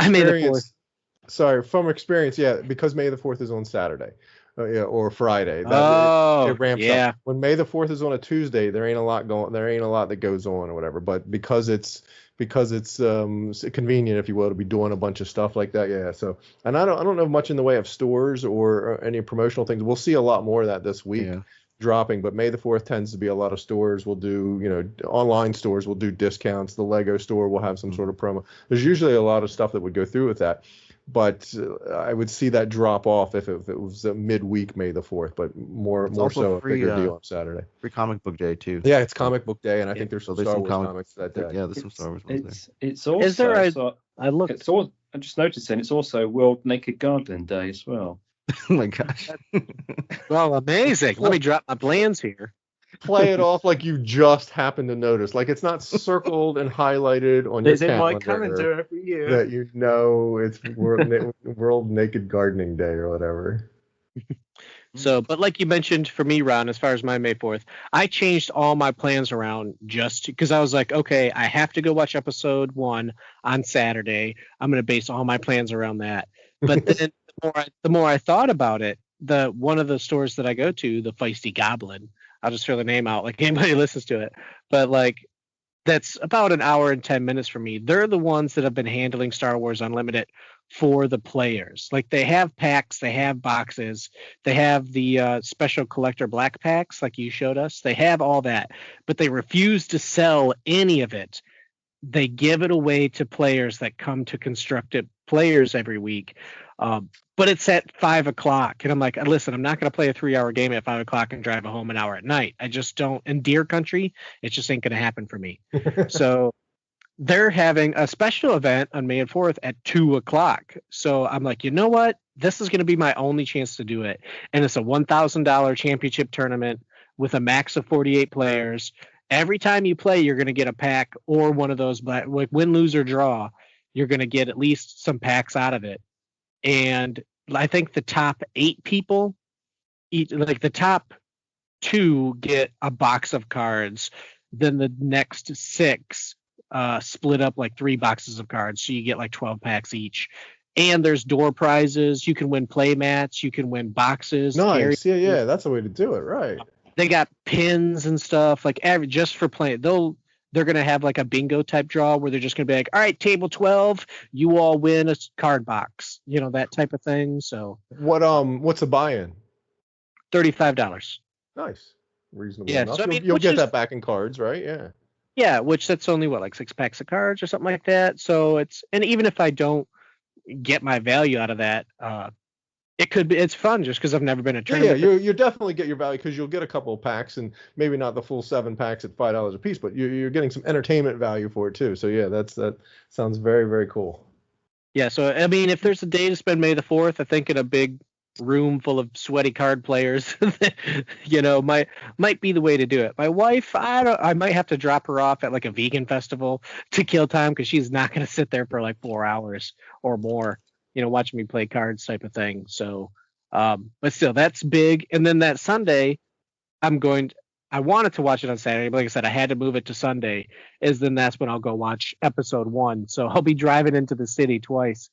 I: experience, yeah, because May the 4th is on Saturday. Or Friday. It ramps up. When May the 4th is on a Tuesday, there ain't a lot that goes on or whatever. But because it's convenient, if you will, to be doing a bunch of stuff like that. Yeah. So, and I don't know much in the way of stores or any promotional things. We'll see a lot more of that this week dropping. But May the 4th tends to be a lot of stores will do, online stores will do discounts. The Lego store will have some sort of promo. There's usually a lot of stuff that would go through with that. but I would see that drop off if it was a midweek May the 4th, but more
E: also
I: so a
E: free,
I: bigger deal on Saturday.
E: Free comic book day too.
I: Yeah, it's comic book day, and I think there's
E: So
I: some
E: there's
I: Star
E: some
I: Wars comics that day.
E: Yeah, there's some Star Wars ones there.
F: It's also
H: Is there a-
F: so
H: I looked.
F: it's all, I just noticed then it's also World Naked Gardening Day as well.
E: Oh my gosh.
H: Well, amazing. Let me drop my plans here.
I: Play it off like you just happened to notice. Like it's not circled and highlighted on
F: It's
I: your
F: in my
I: calendar
F: calendar every year.
I: that you know it's World Naked Gardening Day or whatever.
H: So, but like you mentioned for me, Ron, as far as my May 4th, I changed all my plans around just because I was like, okay, I have to go watch episode 1 on Saturday. I'm going to base all my plans around that. But then the more I thought about it, one of the stores that I go to, the Feisty Goblin, I'll just throw the name out like anybody listens to it, but like that's about an hour and 10 minutes for me. They're the ones that have been handling Star Wars Unlimited for the players. Like they have packs, they have boxes, they have the special collector black packs like you showed us. They have all that, but they refuse to sell any of it. They give it away to players that come to Constructed Players every week. But it's at 5 o'clock. And I'm like, listen, I'm not going to play a 3-hour game at 5 o'clock and drive home an hour at night. I just don't. In Deer Country, it just ain't going to happen for me. So they're having a special event on May 4th at 2 o'clock. So I'm like, you know what? This is going to be my only chance to do it. And it's a $1,000 championship tournament with a max of 48 players. Every time you play, you're going to get a pack or one of those like win, lose, or draw. You're going to get at least some packs out of it. And I think the top 8 people, like the top 2 get a box of cards. Then the next 6 split up like 3 boxes of cards. So you get like 12 packs each. And there's door prizes. You can win play mats. You can win boxes.
I: Nice. Yeah. That's the way to do it. Right.
H: They got pins and stuff like just for playing. They're going to have like a bingo type draw where they're just going to be like, all right, table 12, you all win a card box, that type of thing. So
I: what's a buy-in?
H: $35.
I: Nice. Reasonable
H: yeah,
I: enough.
H: so, I mean,
I: you'll get that back in cards, right? Yeah.
H: Yeah, which that's only like 6 packs of cards or something like that. So and even if I don't get my value out of that, it's fun just because I've never been a tournament.
I: Yeah, you definitely get your value because you'll get a couple of packs and maybe not the full 7 packs at $5 a piece, but you're getting some entertainment value for it too. So yeah, that sounds very, very cool.
H: Yeah, so I mean, if there's a day to spend May the 4th, I think in a big room full of sweaty card players, might be the way to do it. My wife, I might have to drop her off at like a vegan festival to kill time because she's not going to sit there for like 4 hours or more. Watching me play cards type of thing. So, but still, that's big. And then that Sunday, I wanted to watch it on Saturday, but like I said, I had to move it to Sunday. That's when I'll go watch episode 1. So I'll be driving into the city twice.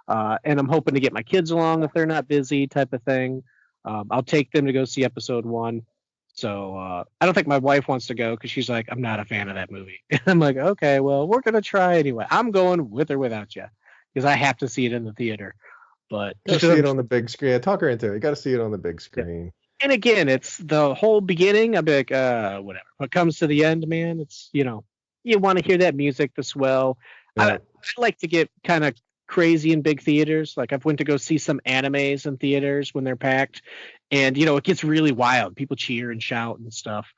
H: And I'm hoping to get my kids along if they're not busy type of thing. I'll take them to go see episode 1. So I don't think my wife wants to go because she's like, I'm not a fan of that movie. I'm like, okay, well, we're going to try anyway. I'm going with or without you. Because I have to see it in the theater, but
I: you see it on the big screen. Talk her into it. You got to see it on the big screen.
H: And again, it's the whole beginning. I'll be like, whatever. What comes to the end, man? It's you want to hear that music, the swell.
I: Yeah.
H: I like to get kind of crazy in big theaters. Like I've went to go see some animes in theaters when they're packed, and it gets really wild. People cheer and shout and stuff.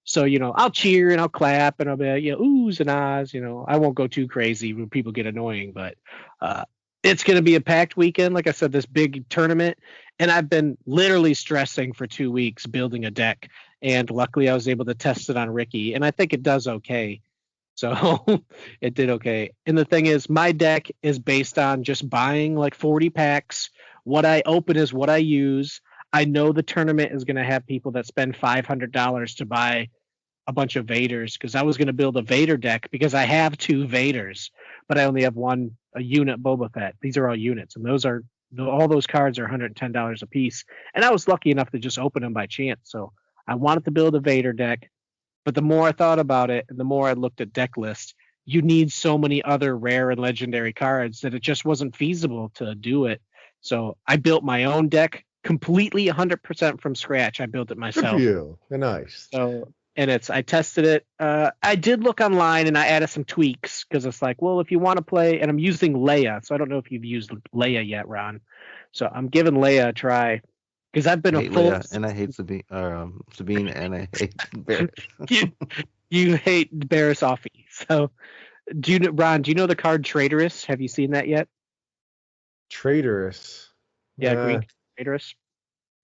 H: So, I'll cheer and I'll clap and I'll be like, oohs and ahs, I won't go too crazy when people get annoying, but it's going to be a packed weekend. Like I said, this big tournament, and I've been literally stressing for 2 weeks building a deck. And luckily I was able to test it on Ricky and I think it does okay. So it did okay. And the thing is, my deck is based on just buying like 40 packs. What I open is what I use. I know the tournament is going to have people that spend $500 to buy a bunch of Vaders because I was going to build a Vader deck because I have 2 Vaders, but I only have a unit Boba Fett. These are all units, and all those cards are $110 a piece. And I was lucky enough to just open them by chance. So I wanted to build a Vader deck, but the more I thought about it and the more I looked at deck lists, you need so many other rare and legendary cards that it just wasn't feasible to do it. So I built my own deck completely 100% from scratch. I built it myself.
I: Good for you. Nice.
H: So and I tested it. I did look online and I added some tweaks because it's like, well, if you want to play, and I'm using Leia, so I don't know if you've used Leia yet, Ron. So I'm giving Leia a try because I've been
E: I
H: a
E: hate
H: full.
E: Leia, and I hate Sabine, and I hate Barrett.
H: You hate Barriss Offee. So Ron? Do you know the card Traitorous? Have you seen that yet?
I: Traitorous.
H: Yeah, green Traitorous.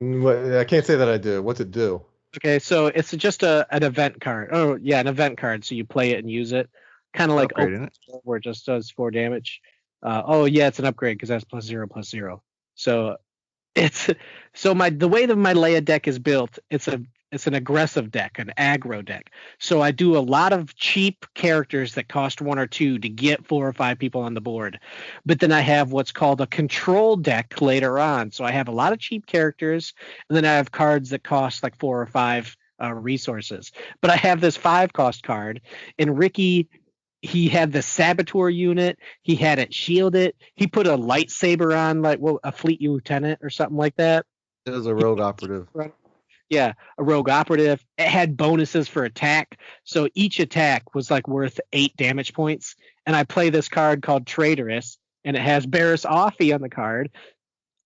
I: I can't say that I do. What's it do?
H: Okay, so it's just an event card. Oh, yeah, an event card. So you play it and use it, kind of like
E: Upgrading it.
H: where it just does 4 damage. Oh yeah, it's an upgrade because that's +0/+0. So it's the way that my Leia deck is built, it's an aggressive deck, an aggro deck. So I do a lot of cheap characters that cost 1 or 2 to get 4 or 5 people on the board. But then I have what's called a control deck later on. So I have a lot of cheap characters, and then I have cards that cost like 4 or 5 resources. But I have this 5 cost card, and Ricky, he had the saboteur unit. He had it shielded. He put a lightsaber on, like a fleet lieutenant or something like that.
E: It was a rogue operative.
H: Yeah, a rogue operative. It had bonuses for attack, so each attack was like worth 8 damage points. And I play this card called Traitorous, and it has Barriss Offee on the card,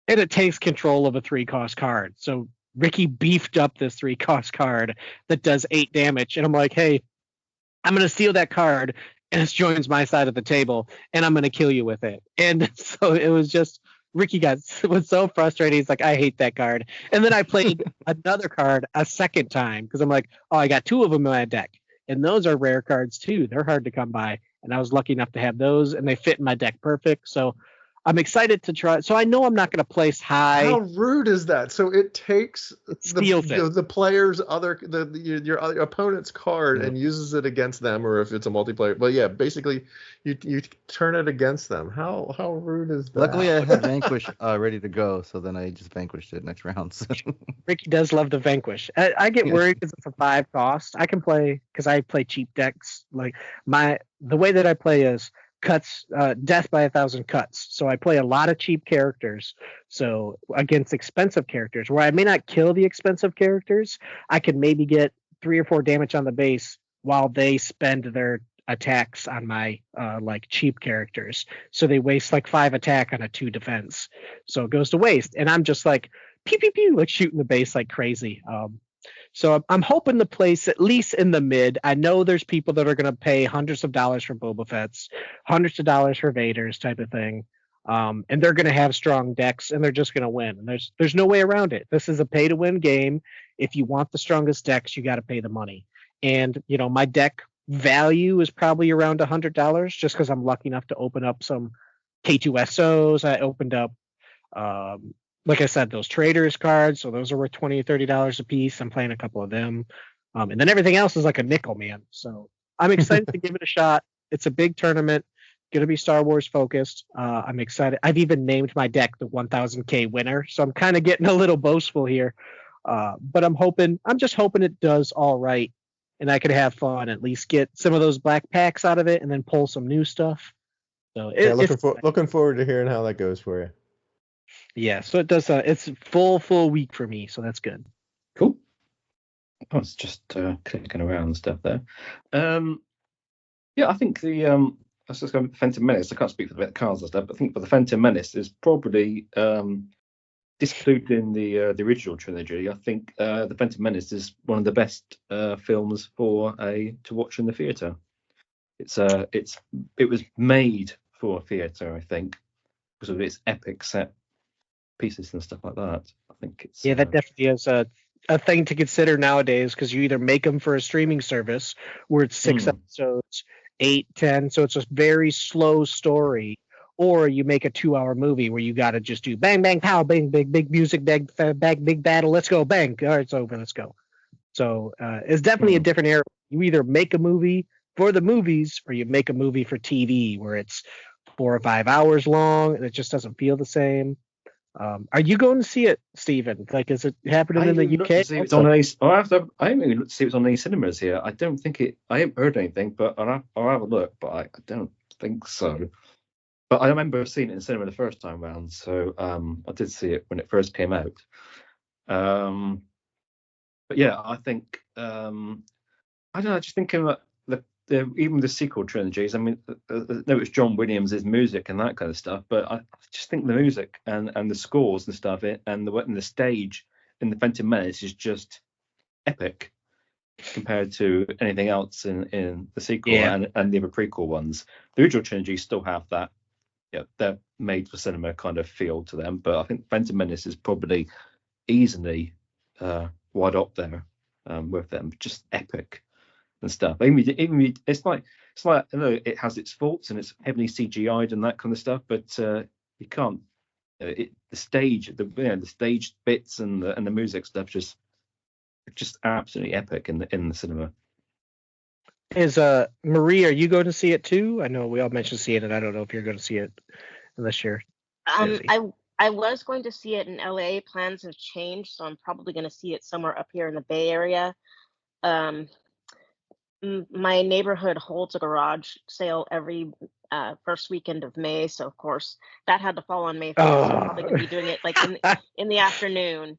H: and it takes control of a 3-cost card. So Ricky beefed up this 3-cost card that does 8 damage, and I'm like, hey, I'm gonna steal that card, and it joins my side of the table, and I'm gonna kill you with it. And so it was just. Ricky was so frustrated. He's like, I hate that card. And then I played another card a second time because I'm like, oh, I got 2 of them in my deck. And those are rare cards too. They're hard to come by. And I was lucky enough to have those, and they fit in my deck perfect. So I'm excited to try. So I know I'm not going to place high.
I: How rude is that? So it takes
H: the
I: player's your opponent's card and uses it against them, or if it's a multiplayer. But yeah, basically you turn it against them. How rude is that?
E: Luckily, I had Vanquish ready to go, so then I just vanquished it next round. So.
H: Ricky does love the Vanquish. I get worried because it's a 5 cost. I can play because I play cheap decks. Like the way that I play is cuts, death by 1,000 cuts. So I play a lot of cheap characters. So against expensive characters, where I may not kill the expensive characters, I can maybe get 3 or 4 damage on the base while they spend their attacks on my like cheap characters. So they waste like 5 attack on a 2 defense. So it goes to waste. And I'm just like pew pew pew, like shooting the base like crazy. So I'm hoping to place at least in the mid. I know there's people that are going to pay hundreds of dollars for Boba Fett's, hundreds of dollars for Vader's type of thing. And they're going to have strong decks, and they're just going to win. And there's no way around it. This is a pay-to-win game. If you want the strongest decks, you got to pay the money. And, my deck value is probably around $100 just because I'm lucky enough to open up some K2SOs. I opened up like I said, those traders cards, so those are worth $20 or $30 a piece. I'm playing a couple of them. And then everything else is like a nickel, man. So I'm excited to give it a shot. It's a big tournament, going to be Star Wars focused. I'm excited. I've even named my deck the 1000K winner, so I'm kind of getting a little boastful here. But I'm just hoping it does all right, and I could have fun, at least get some of those black packs out of it, and then pull some new stuff. So
I: looking forward to hearing how that goes for you.
H: Yeah, so it does. It's full week for me, so that's good.
F: Cool. I was just clicking around and stuff there. Yeah, I think let's just go with the Phantom Menace. I can't speak for the cards and stuff, but I think for the Phantom Menace is probably discluding the original trilogy. I think the Phantom Menace is one of the best films to watch in the theatre. It was made for theatre, I think, because of its epic set pieces and stuff like that. I think it's
H: that definitely is a thing to consider nowadays, because you either make them for a streaming service where it's 6 episodes, 8, 10, so it's a very slow story, or you make a 2-hour movie where you got to just do bang bang pow, bang big music, big battle, let's go, bang, all right, it's over, let's go. So it's definitely a different era. You either make a movie for the movies, or you make a movie for TV where it's 4 or 5 hours long and it just doesn't feel the same. Are you going to see it, Stephen? Like, is it happening in the UK?
F: I haven't even looked to see if it's on any cinemas here. I don't think it. I haven't heard anything, but I'll have a look. But I don't think so. But I remember seeing it in cinema the first time round, so I did see it when it first came out. But yeah, I think I don't know. Just thinking about the even the sequel trilogies. I mean, there was John Williams' music and that kind of stuff, but I just think the music and the scores and stuff, and the stage in the Phantom Menace is just epic compared to anything else in the sequel and the other prequel ones. The original trilogy still have that, they're made for cinema kind of feel to them, but I think Phantom Menace is probably easily wide up there with them, just epic and stuff. Even it's like I know it has its faults and it's heavily CGI'd and that kind of stuff, but you can't. The stage, the stage bits and the music stuff just absolutely epic in the cinema.
H: Is Marie, are you going to see it too? I know we all mentioned seeing it. I don't know if you're going to see it unless you're busy.
J: I was going to see it in LA. Plans have changed, so I'm probably going to see it somewhere up here in the Bay Area. My neighborhood holds a garage sale every first weekend of May, so of course that had to fall on May 1st. So I'm probably going to be doing it like in the afternoon.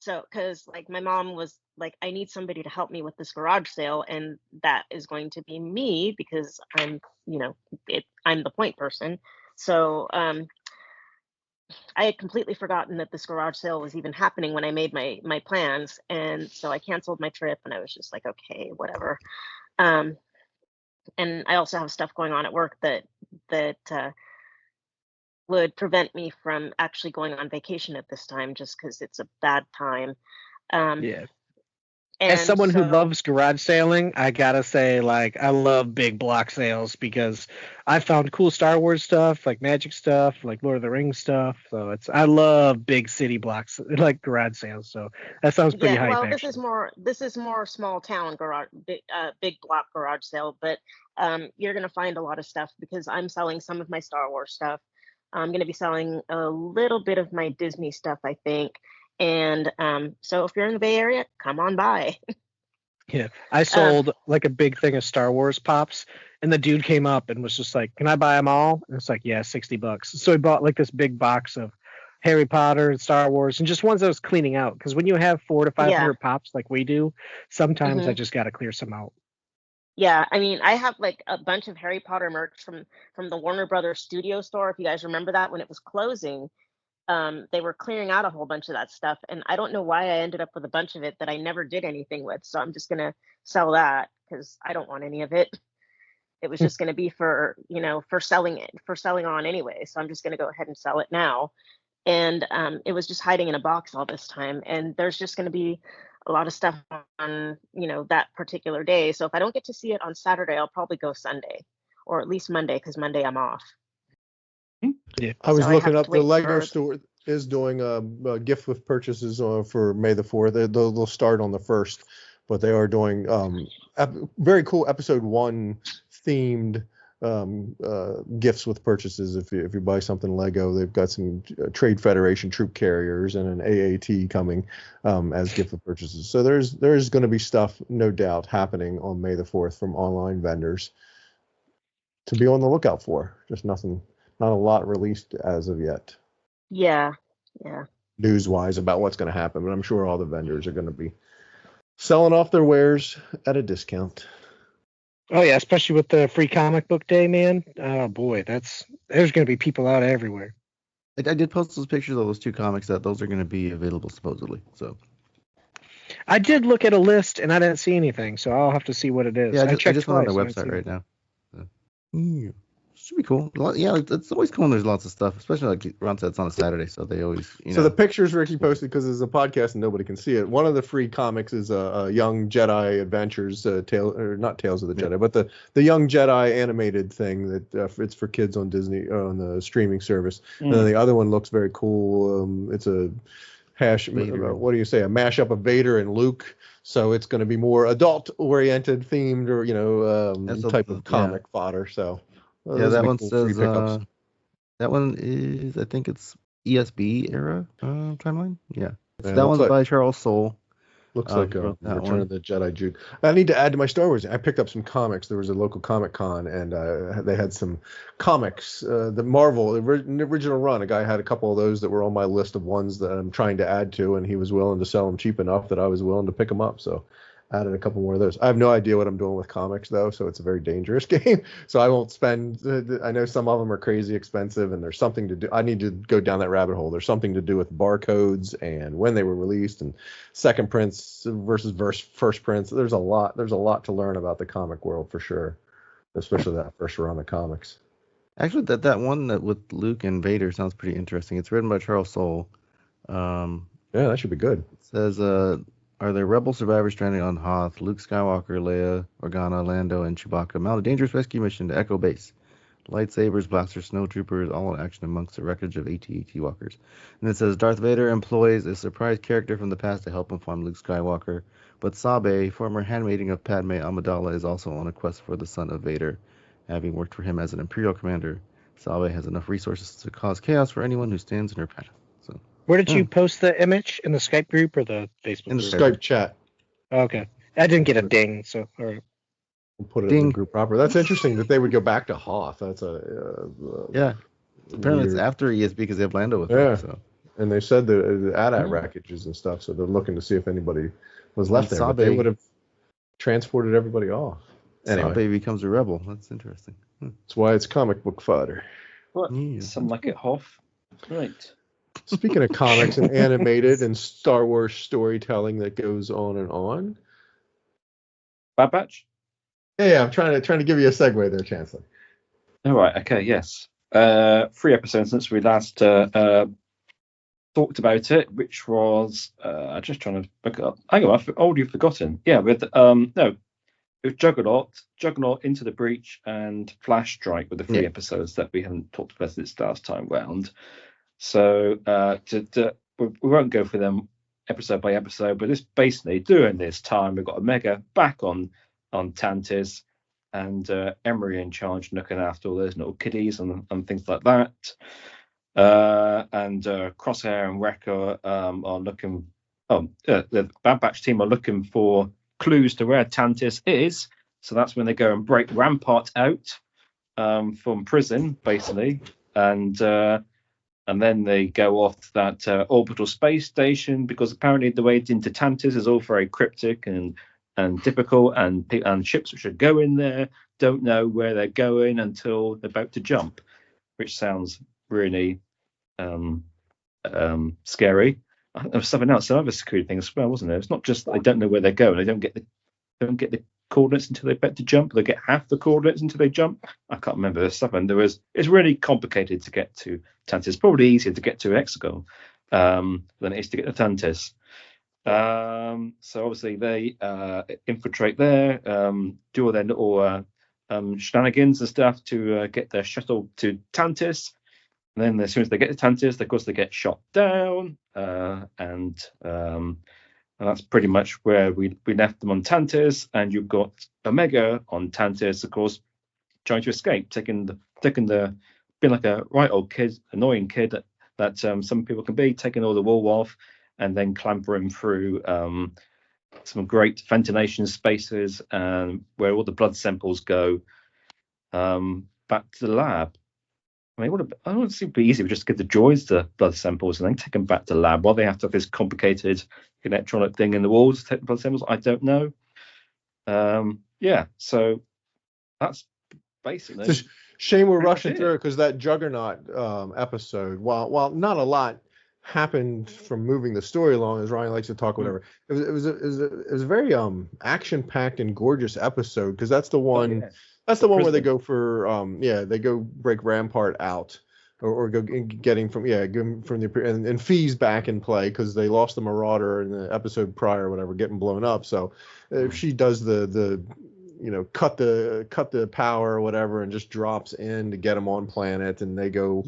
J: So, because like my mom was like, I need somebody to help me with this garage sale, and that is going to be me because I'm, I'm the point person. So, I had completely forgotten that this garage sale was even happening when I made my plans, and so I canceled my trip, and I was just like, okay, whatever. And I also have stuff going on at work that would prevent me from actually going on vacation at this time, just because it's a bad time.
H: As someone who loves garage sailing, I gotta say, like, I love big block sales because I found cool Star Wars stuff, like magic stuff, like Lord of the Rings stuff. So I love big city blocks, like garage sales. So that sounds pretty hype.
J: Well,
H: actually.
J: this is more small town garage, big block garage sale, but you're gonna find a lot of stuff because I'm selling some of my Star Wars stuff. I'm gonna be selling a little bit of my Disney stuff, I think. And so if you're in the Bay Area, come on by.
H: Yeah, I sold like a big thing of Star Wars pops, and the dude came up and was just like, "Can I buy them all?" And it's like, "Yeah, $60." So he bought like this big box of Harry Potter and Star Wars, and just ones I was cleaning out. Because when you have 400 to 500 pops like we do, sometimes I just got to clear some out.
J: Yeah, I mean, I have like a bunch of Harry Potter merch from the Warner Brothers Studio store. If you guys remember that when it was closing. They were clearing out a whole bunch of that stuff, and I don't know why I ended up with a bunch of it that I never did anything with. So I'm just gonna sell that because I don't want any of it. It was just gonna be for selling on anyway. So I'm just gonna go ahead and sell it now. And it was just hiding in a box all this time. And there's just gonna be a lot of stuff on that particular day. So if I don't get to see it on Saturday, I'll probably go Sunday or at least Monday because Monday I'm off.
H: Yeah.
I: I was looking up. The Lego store is doing a gift with purchases for May the 4th. They'll start on the 1st, but they are doing very cool episode 1 themed gifts with purchases. If you buy something Lego, they've got some Trade Federation troop carriers and an AAT coming as gift with purchases. So there's going to be stuff, no doubt, happening on May the 4th from online vendors to be on the lookout for. Just nothing. Not a lot released as of yet.
J: Yeah.
I: News-wise about what's going to happen, but I'm sure all the vendors are going to be selling off their wares at a discount.
H: Oh yeah, especially with the free comic book day, man. Oh boy, there's going to be people out everywhere.
E: I did post those pictures of those 2 comics that those are going to be available supposedly. So
H: I did look at a list and I didn't see anything, so I'll have to see what it is.
E: Yeah, I just went on their website right now. Should be cool. Yeah, it's always cool when there's lots of stuff, especially like Ron said, it's on a Saturday, so they always,
I: So the pictures Ricky posted, because it's a podcast and nobody can see it. One of the free comics is a Young Jedi Adventures, not Tales of the Jedi, but the Young Jedi animated thing that it's for kids on Disney on the streaming service. And then the other one looks very cool. It's a what do you say? A mashup of Vader and Luke. So it's going to be more adult oriented themed or type of comic fodder. So.
E: That one says that one is, I think it's ESB era timeline. Yeah, so that one's by Charles Soule.
I: Looks like Return of the Jedi Jude. I need to add to my Star Wars. I picked up some comics. There was a local Comic Con, and they had some comics. The Marvel original run. A guy had a couple of those that were on my list of ones that I'm trying to add to, and he was willing to sell them cheap enough that I was willing to pick them up. So added a couple more of those. I have no idea what I'm doing with comics though, so it's a very dangerous game. So I won't spend. I know some of them are crazy expensive, and there's something to do. I need to go down that rabbit hole. There's something to do with barcodes and when they were released, and second prints versus first prints. There's a lot. There's a lot to learn about the comic world for sure, especially that first run of comics.
E: Actually, that one that with Luke and Vader sounds pretty interesting. It's written by Charles Soule.
I: Yeah, that should be good.
E: It says, are there rebel survivors stranded on Hoth? Luke Skywalker, Leia, Organa, Lando, and Chewbacca mount a dangerous rescue mission to Echo Base. Lightsabers, blasters, snowtroopers, all in action amongst the wreckage of AT-AT walkers. And it says Darth Vader employs a surprise character from the past to help him find Luke Skywalker. But Sabe, former handmaiden of Padme Amidala, is also on a quest for the son of Vader. Having worked for him as an Imperial commander, Sabe has enough resources to cause chaos for anyone who stands in her path. So,
H: Where did you post the image? In the Skype group or the Facebook
I: In the
H: group?
I: Skype chat.
H: Okay. I didn't get a ding, so all right.
I: We'll put it in the group proper. That's interesting that they would go back to Hoth. That's a
E: yeah. Apparently
I: weird.
E: it's after ESB because they have Lando with
I: Yeah.
E: them. So.
I: And they said the AT-AT wreckages and stuff, so they're looking to see if anybody was left there. But they would have transported everybody off. Anyway,
E: Sabe becomes a rebel. That's interesting.
I: that's why it's comic book fodder.
F: What?
E: Yeah.
F: Some like it, Hoff. Right.
I: Speaking of comics and animated and Star Wars storytelling that goes on and on.
F: Bad Batch?
I: Yeah, I'm trying to give you a segue there, Chancellor.
F: All right. Okay. Yes. 3 episodes since we last talked about it, which was I'm just trying to look it up. Hang on, I've already forgotten. Yeah, with no, it was Juggernaut Into the Breach, and Flash Strike were the 3 episodes that we haven't talked about this last time round. So we won't go through them episode by episode, but it's basically during this time we've got Omega back on Tantis, and Emery in charge looking after all those little kiddies and things like that. And Crosshair and Wrecker are looking. The Bad Batch team are looking for clues to where Tantis is. So that's when they go and break Rampart out from prison, basically, and then they go off to that orbital space station, because apparently the way into Tantis is all very cryptic and difficult, and ships which are going there don't know where they're going until they're about to jump, which sounds really scary. There was something else, some other security thing as well, wasn't there? It's not just that they don't know where they're going; they don't get the coordinates until they're about to jump. They get half the coordinates until they jump. I can't remember. There's something. It's really complicated to get to Tantis. It's probably easier to get to Hexagon than it is to get to Tantis. So obviously they infiltrate there, do all their little shenanigans and stuff to get their shuttle to Tantis. And then as soon as they get to Tantis, of course they get shot down, and that's pretty much where we left them on Tantis. And you've got Omega on Tantis, of course, trying to escape, taking the being like a right old kid, annoying kid that some people can be, taking all the wool off, and then clambering through some great ventilation spaces, where all the blood samples go back to the lab. I mean, I don't think it'd be easy just to give the droids the blood samples and then take them back to the lab. While they have to have this complicated electronic thing in the walls to take the blood samples, I don't know. Yeah, so that's basically.
I: It's a shame we're rushing through it, because that Juggernaut episode, while not a lot happened from moving the story along, as Ryan likes to talk, whatever. It was a very action packed and gorgeous episode, because that's the one. Oh, yeah. That's the one where they go for they go break Rampart out, or go getting from the and Fee's back in play, because they lost the Marauder in the episode prior, or whatever, getting blown up. So if she does the cut the power or whatever, and just drops in to get him on planet, and they go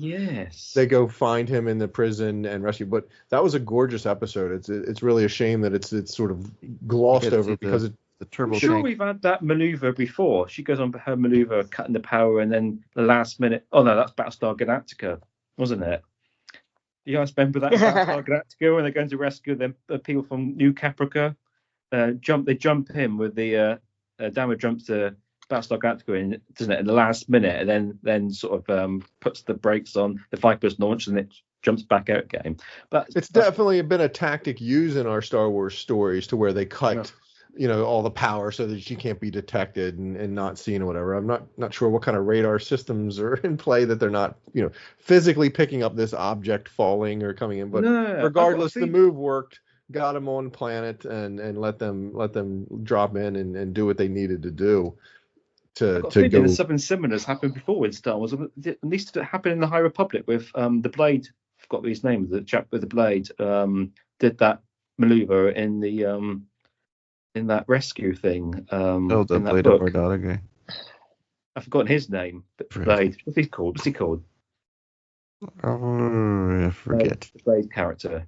I: find him in the prison and rescue. But that was a gorgeous episode. It's really a shame that it's sort of glossed over, because the turbo.
F: I'm sure we've had that maneuver before. She goes on her maneuver, cutting the power, and then the last minute. Oh no, that's Battlestar Galactica, wasn't it? You guys remember that Battlestar Galactica when they're going to rescue the people from New Caprica? They jump in with the Dama jumps to Battlestar Galactica in, doesn't it, in the last minute, and then sort of puts the brakes on the Viper's launch, and it jumps back out again. But
I: it's definitely been a tactic used in our Star Wars stories, to where they cut. all the power so that she can't be detected and not seen or whatever. I'm not sure what kind of radar systems are in play that they're not, physically picking up this object falling or coming in. But
F: No,
I: regardless, the move worked, got them on planet and let them drop in and do what they needed to do
F: I've
I: to
F: got a feeling
I: go.
F: that something similar has happened before in Star Wars. At least it happened in the High Republic with the Blade. I forgot his name. The chap with the blade did that maneuver in that rescue thing.
E: Oh, the
F: in that
E: Blade of
F: book.
E: Bardata guy.
F: I've forgotten his name. But Blade. What's he called? What's he called?
E: Oh, I forget.
F: The Blade character.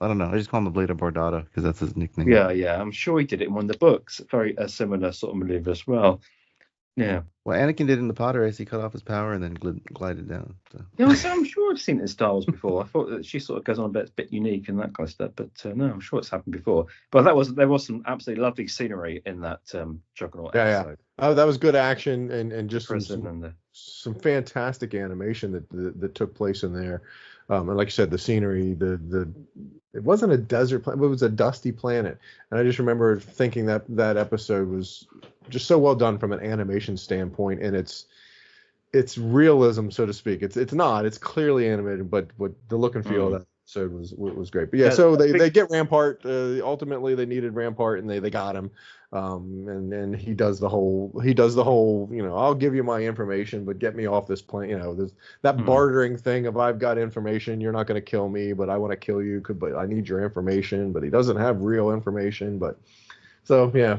E: I don't know. I just call him the Blade of Bardata because that's his nickname.
F: Yeah. I'm sure he did it in one of the books. Very similar sort of maneuver as well. Yeah.
E: Well, Anakin did in the Potter race. He cut off his power and then glided down. So.
F: Yeah, I'm sure I've seen it in Star Wars before. I thought that she sort of goes on a bit unique and that kind of stuff, but no, I'm sure it's happened before. But there was some absolutely lovely scenery in that Juggernaut episode.
I: Yeah. Oh, that was good action and just
F: Prison
I: some fantastic animation that took place in there. And like you said, the scenery, it wasn't a desert planet, but it was a dusty planet. And I just remember thinking that episode was just so well done from an animation standpoint, and it's realism, so to speak. It's clearly animated, but the look and feel of that episode was great. But yeah, so they get Rampart. Ultimately, they needed Rampart, and they got him. And he does the whole, I'll give you my information, but get me off this plane. That bartering thing of I've got information, you're not going to kill me, but I want to kill you, but I need your information. But he doesn't have real information. But so yeah,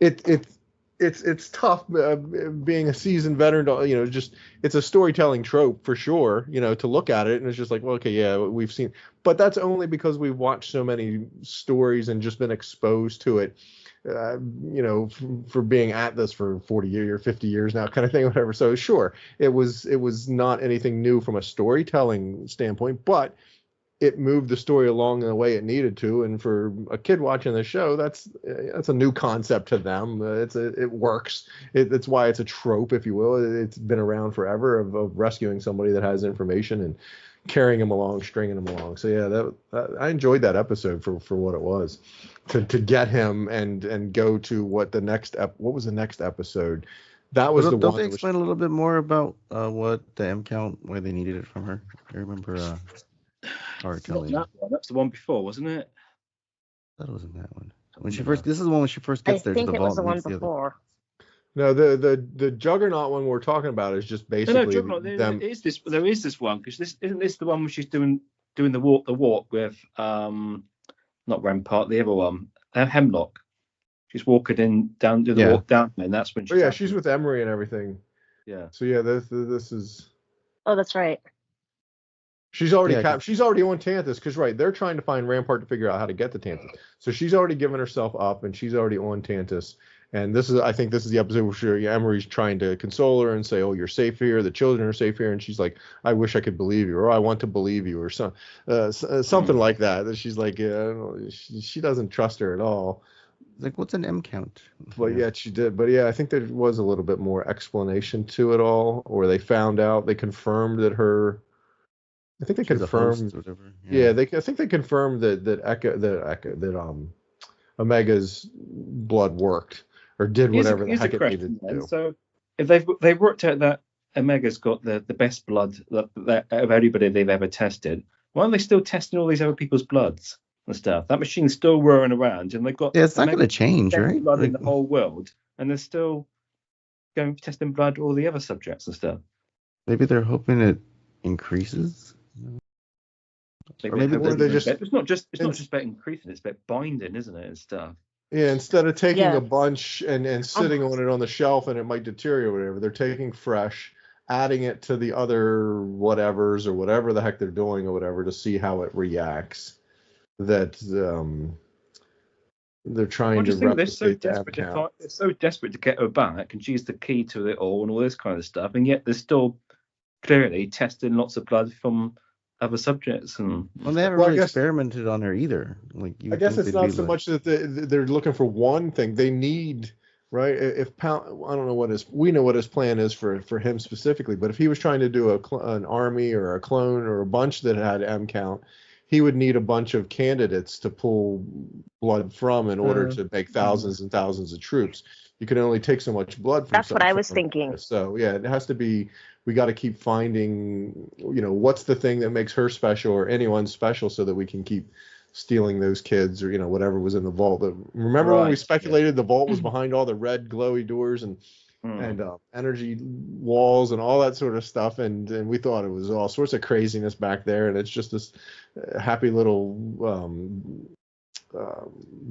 I: it's tough being a seasoned veteran. Just it's a storytelling trope for sure. To look at it and it's just like, well, okay, yeah, we've seen, but that's only because we've watched so many stories and just been exposed to it. For being at this for 40 years, 50 years now, kind of thing, whatever. So sure, it was not anything new from a storytelling standpoint, but it moved the story along in the way it needed to. And for a kid watching the show, that's a new concept to them. It works. It's why it's a trope, if you will. It's been around forever of rescuing somebody that has information and carrying them along, stringing them along. So yeah, I enjoyed that episode for what it was. To get him and go to what was the next episode? That was
E: Don't they explain a little bit more about what the M count, why they needed it from her? I remember. Kelly.
F: That's the one before, wasn't it?
E: That wasn't that one. This is the one when she first gets there to the vault.
J: I think it was the one before.
I: No, the Juggernaut one we're talking about is just basically
F: them. There is this one because isn't this the one where she's doing the walk with not Rampart, the other one, Hemlock. She's walking down the walk down, and that's when
I: she's with Emery and everything.
F: Yeah.
I: So yeah, this is.
J: Oh, that's right.
I: She's already she's already on Tantus because they're trying to find Rampart to figure out how to get to Tantus. So she's already given herself up and she's already on Tantus. And I think this is the episode where Emery's trying to console her and say, "Oh, you're safe here. The children are safe here." And she's like, "I wish I could believe you," or "I want to believe you," or something like that. That she's like, she doesn't trust her at all.
E: Like, what's an M count?
I: But yeah, she did. But yeah, I think there was a little bit more explanation to it all, or they confirmed that her. I think they confirmed. Yeah, I think they confirmed that Omega's blood worked or did whatever the heck it needed to do.
F: So if they've worked out that Omega's got the best blood that of anybody they've ever tested, why are they still testing all these other people's bloods and stuff? That machine's still whirring around, and they've got
E: it's not going to change, right?
F: Blood in the whole world, and they're still going testing blood all the other subjects and stuff.
E: Maybe they're hoping it increases.
F: Or maybe it's not just about increasing, it's about binding, isn't it, and stuff.
I: Yeah, instead of taking a bunch and sitting on it on the shelf and it might deteriorate or whatever, they're taking fresh, adding it to the other whatevers or whatever the heck they're doing or whatever to see how it reacts. That they're trying to replicate
F: they're so desperate to get her back, and she's the key to it all and all this kind of stuff, and yet they're still clearly testing lots of blood from other subjects. And
E: they haven't really experimented on her either.
I: I guess it's not so much that they're looking for one thing. They need, right? If Pound, I don't know we know what his plan is for him specifically, but if he was trying to do an army or a clone or a bunch that had M count, he would need a bunch of candidates to pull blood from in order to make thousands and thousands of troops. You can only take so much blood from.
K: That's what I was thinking.
I: So yeah, it has to be. We got to keep finding, what's the thing that makes her special or anyone special, so that we can keep stealing those kids or whatever was in the vault. Remember when we speculated the vault was behind all the red glowy doors and energy walls and all that sort of stuff, and we thought it was all sorts of craziness back there, and it's just this happy little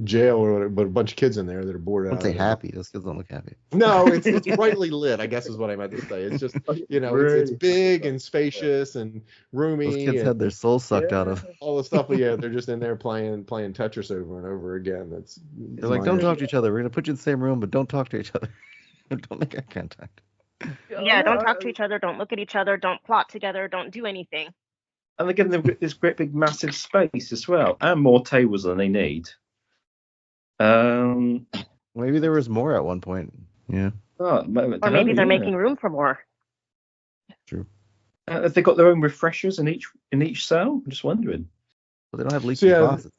I: jail or whatever, but a bunch of kids in there that are bored out.
E: Don't say happy. Those kids don't look happy.
I: No, it's brightly lit, I guess is what I meant to say. It's just it's big and spacious and roomy.
E: Those kids had their soul sucked out of
I: all the stuff, but they're just in there playing Tetris over and over again.
E: They're like, don't talk to each other. We're gonna put you in the same room, but don't talk to each other. Don't make eye contact.
K: Yeah, don't talk to each other. Don't look at each other. Don't plot together. Don't do anything.
F: And they're giving them this great big massive space as well, and more tables than they need.
E: Maybe there was more at one point. Yeah.
K: Or maybe they're making room for more.
E: True.
F: Have they got their own refreshers in each cell? I'm just wondering.
E: Well, they don't have leaking faucets.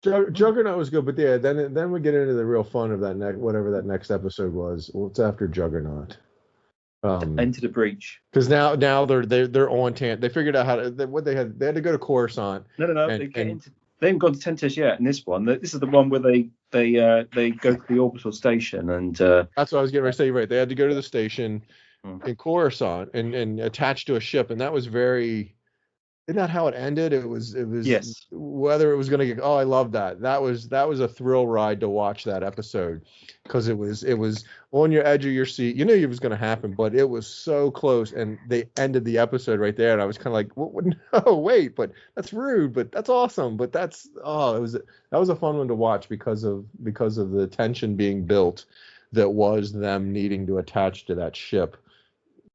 I: Juggernaut was good, but then we get into the real fun of that whatever that next episode was. What's after Juggernaut?
F: Into the breach.
I: Because now they're on They figured out how to they had to go to Coruscant.
F: No. They haven't gone to Tentis yet in this one. This is the one where they go to the orbital station and.
I: That's what I was getting ready to say. Right, they had to go to the station in Coruscant and attach to a ship, and that was very. Isn't that how it ended? It was
F: yes.
I: Whether it was going to get. Oh, I love that. That was a thrill ride to watch that episode, because it was on your edge of your seat. You knew it was going to happen, but it was so close, and they ended the episode right there, and I was kind of like, what? No, wait, but that's rude, but that's awesome, but that was a fun one to watch because of the tension being built, that was them needing to attach to that ship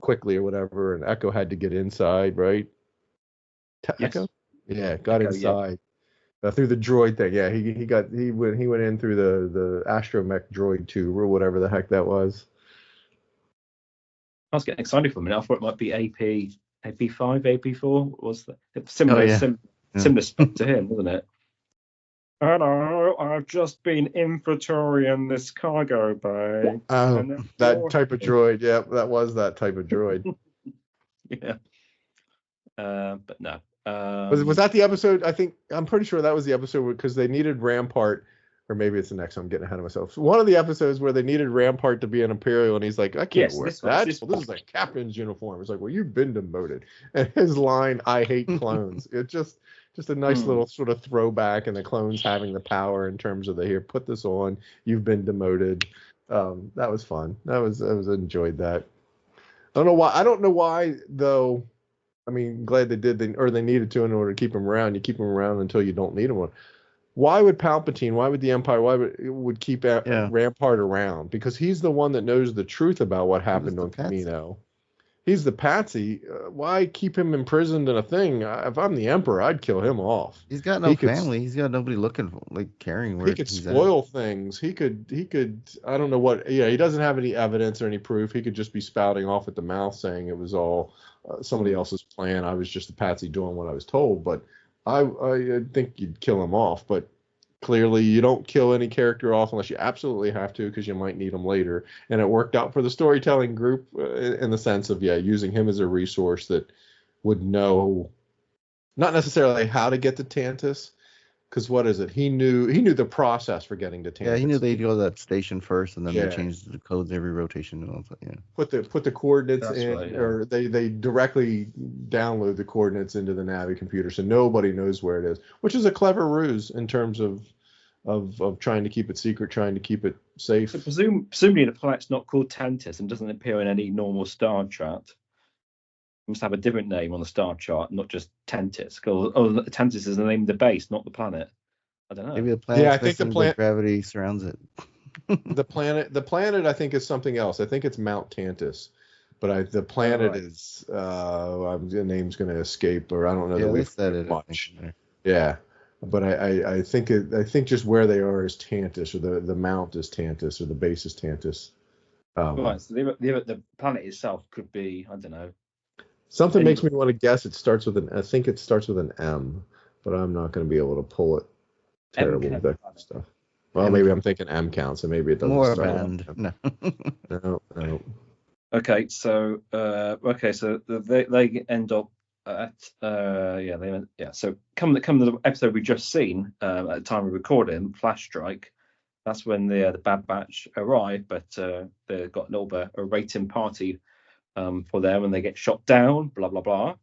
I: quickly or whatever, and Echo had to get inside, right?
F: Yes.
I: Echo? Yeah, got inside through the droid thing. Yeah, he went in through the astromech droid tube or whatever the heck that was.
F: I was getting excited for a minute. I thought it might be AP5, AP4. Was that similar spot to him, wasn't it? Hello, I've just been inventory in this cargo bay.
I: Oh, that type of droid. Yeah, that was that type of droid.
F: Yeah. But no.
I: Was that the episode? I'm pretty sure that was the episode because they needed Rampart, or maybe it's the next one. I'm getting ahead of myself. So one of the episodes where they needed Rampart to be an Imperial, and he's like, I can't wear that. This is like captain's uniform. It's like, well, you've been demoted. And his line, I hate clones. It's just a nice little sort of throwback, and the clones having the power in terms of here, put this on. You've been demoted. That was fun. I enjoyed that. I don't know why though. I mean, glad they did, they needed to in order to keep him around. You keep him around until you don't need him. Why would Palpatine? Why would the Empire? Why would keep Rampart around? Because he's the one that knows the truth about what happened on Camino. He's the patsy. Why keep him imprisoned in a thing? If I'm the Emperor, I'd kill him off.
E: He's got no family. He's got nobody looking for, caring where
I: he could spoil things. He could. I don't know what. Yeah, he doesn't have any evidence or any proof. He could just be spouting off at the mouth, saying it was all somebody else's plan. I was just a patsy doing what I was told. But I think you'd kill him off. But clearly, you don't kill any character off unless you absolutely have to, because you might need him later. And it worked out for the storytelling group in the sense of using him as a resource that would know, not necessarily how to get to Tantus, because what is it? He knew the process for getting to Tantus.
E: Yeah, he knew they'd go to that station first, and then they changed the codes every rotation and all that. Yeah.
I: Put the coordinates
F: That's
I: in,
F: right,
I: or they directly download the coordinates into the Navi computer, so nobody knows where it is, which is a clever ruse in terms of trying to keep it secret, trying to keep it safe.
F: So presumably the planet's not called Tantus and doesn't appear in any normal star chart. It must have a different name on the star chart, not just Tantus. Oh, Tantus is the name of the base, not the planet. I don't know.
E: Maybe the planet.
I: Yeah, I think the planet
E: gravity surrounds it.
I: the planet, I think, is something else. I think it's Mount Tantus, but the planet is the name's going to escape, or I don't know that we've said it much. Yeah. But I think just where they are is Tantus, or the mount is Tantus, or the base is Tantus.
F: Right. So the planet itself could be, I don't know.
I: Something makes me want to guess it starts with I think it starts with an M. but I'm not going to be able to pull it terrible with that kind of stuff. Well,
E: M-
I: maybe I'm thinking M count, so maybe it doesn't
E: More
I: start
E: band. No.
I: No.
F: Okay, so they end up at So come the episode we just seen at the time of recording, Flash Strike. That's when the Bad Batch arrive, but they've got a rating party for them, and they get shot down. Blah blah blah,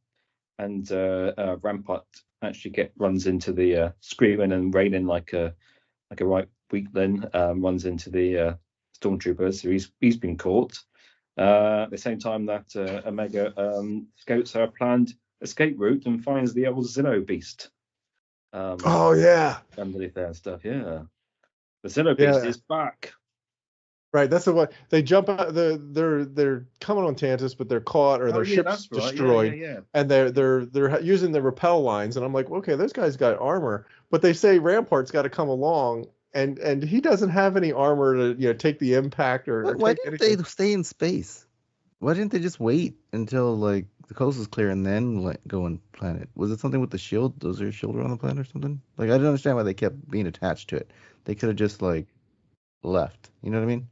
F: and Rampart actually runs into the screaming and raining like a right weakling, runs into the stormtroopers. So he's been caught. At the same time that Omega scouts her planned escape route and finds the old Zillo beast.
I: Oh yeah,
F: underneath there and stuff. Yeah, the Zillo
I: Yeah.
F: beast is back.
I: right. That's the one. They jump out. They're coming on Tantus, but they're caught or their ship's destroyed,
F: Yeah.
I: and they're using the rappel lines. And I'm like, okay, those guys got armor, but they say Rampart's got to come along, and he doesn't have any armor to take the impact or
E: Why
I: take
E: didn't
I: anything.
E: they stay in space? Why didn't they just wait until like the coast was clear and then go and plant it? Was it something with the shield? Was there a shield around the planet or something? Like I didn't understand why they kept being attached to it. They could have just like left. You know what I mean?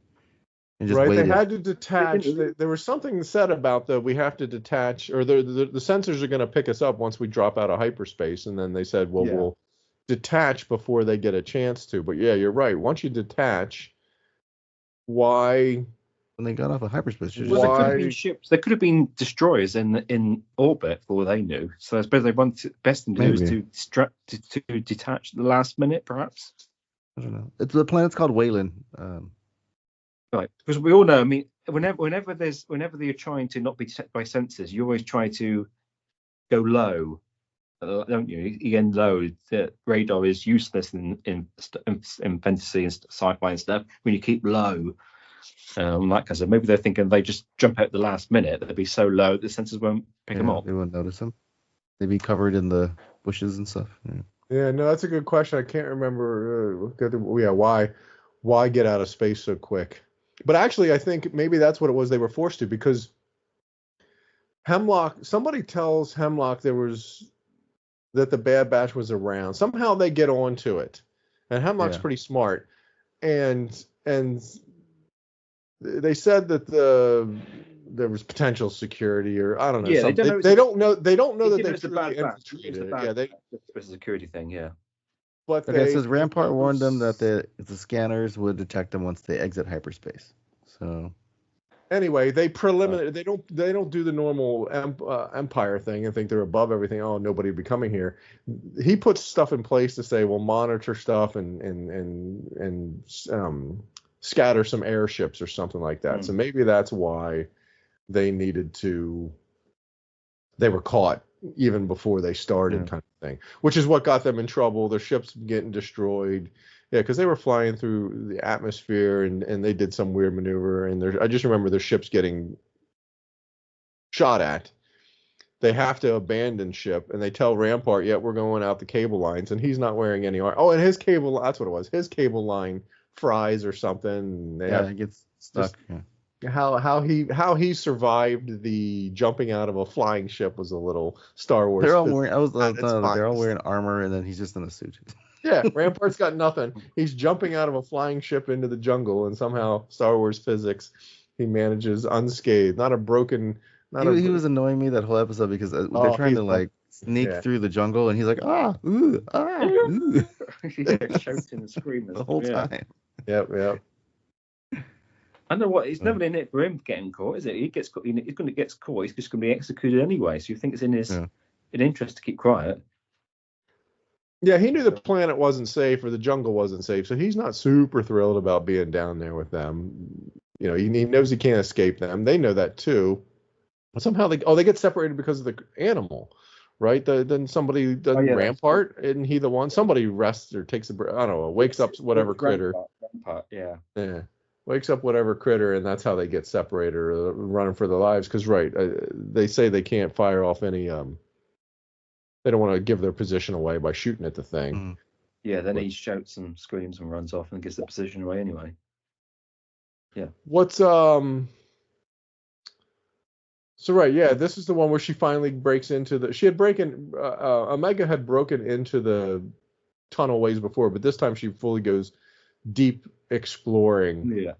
E: And just
I: Right,
E: waited.
I: they had to detach. There was something said about we have to detach, or the sensors are going to pick us up once we drop out of hyperspace, and then they said, well, we'll detach before they get a chance to. But yeah, you're right. Once you detach, why?
E: When they got off of hyperspace,
F: Well, there could have been ships. There could have been destroyers in orbit for all they knew. So I suppose they best thing to do is to detach at the last minute, perhaps.
E: I don't know. The planet's called Wayland.
F: Right, because we all know. I mean, whenever they're trying to not be detected by sensors, you always try to go low, don't you? Again, low. The radar is useless in fantasy and sci-fi and stuff. When you keep low, like I said, maybe they're thinking they just jump out the last minute. They'll be so low the sensors won't pick them up.
E: They won't notice them. They'd be covered in the bushes and stuff.
I: Yeah, no, that's a good question. I can't remember. Why get out of space so quick? But actually, I think maybe that's what it was. They were forced to, because Hemlock. Somebody tells Hemlock that the Bad Batch was around. Somehow they get onto it, and Hemlock's pretty smart, and they said that there was potential security, or I don't know.
F: Yeah,
I: something. They don't know that they truly infiltrated.
F: It's a security thing. Yeah.
I: But
E: it says Rampart warned them that the scanners would detect them once they exit hyperspace. So
I: anyway, they don't do the normal Empire thing and think they're above everything. Oh, nobody would be coming here. He puts stuff in place to say we'll monitor stuff and scatter some airships or something like that. So maybe that's why they were caught even before they started, kind of thing, which is what got them in trouble. Their ships getting destroyed. Yeah, because they were flying through the atmosphere and they did some weird maneuver. And I just remember their ships getting shot at. They have to abandon ship, and they tell Rampart, we're going out the cable lines, and he's not wearing any armor. Oh, and his cable, that's what it was. His cable line fries or something.
E: It gets stuck.
I: How he survived the jumping out of a flying ship was a little Star Wars.
E: They're all wearing. They're all wearing armor, and then he's just in a suit.
I: Yeah, Rampart's got nothing. He's jumping out of a flying ship into the jungle, and somehow Star Wars physics, he manages unscathed. Not a broken.
E: He was annoying me that whole episode because they're trying to sneak through the jungle, and he's like, ooh.
F: Shouting and screaming
E: the whole time.
I: Yep.
F: I know what. It's never in it for him getting caught, is it? He gets caught. He's going to get caught. He's just going to be executed anyway. So you think it's in his interest to keep quiet?
I: Yeah, he knew the planet wasn't safe or the jungle wasn't safe, so he's not super thrilled about being down there with them. He knows he can't escape them. They know that too. Somehow they get separated because of the animal, right? Then somebody Rampart, isn't he the one? Somebody rests or takes I don't know, wakes up whatever critter.
F: Rampart, yeah.
I: Wakes up whatever critter, and that's how they get separated or running for their lives. Because they say they can't fire off any. They don't want to give their position away by shooting at the thing.
F: Yeah, then he shouts and screams and runs off and gives the position away anyway. Yeah.
I: What's So right, yeah, this is the one where she finally breaks into the. She had Omega had broken into the tunnel ways before, but this time she fully goes deep exploring.
F: Yeah.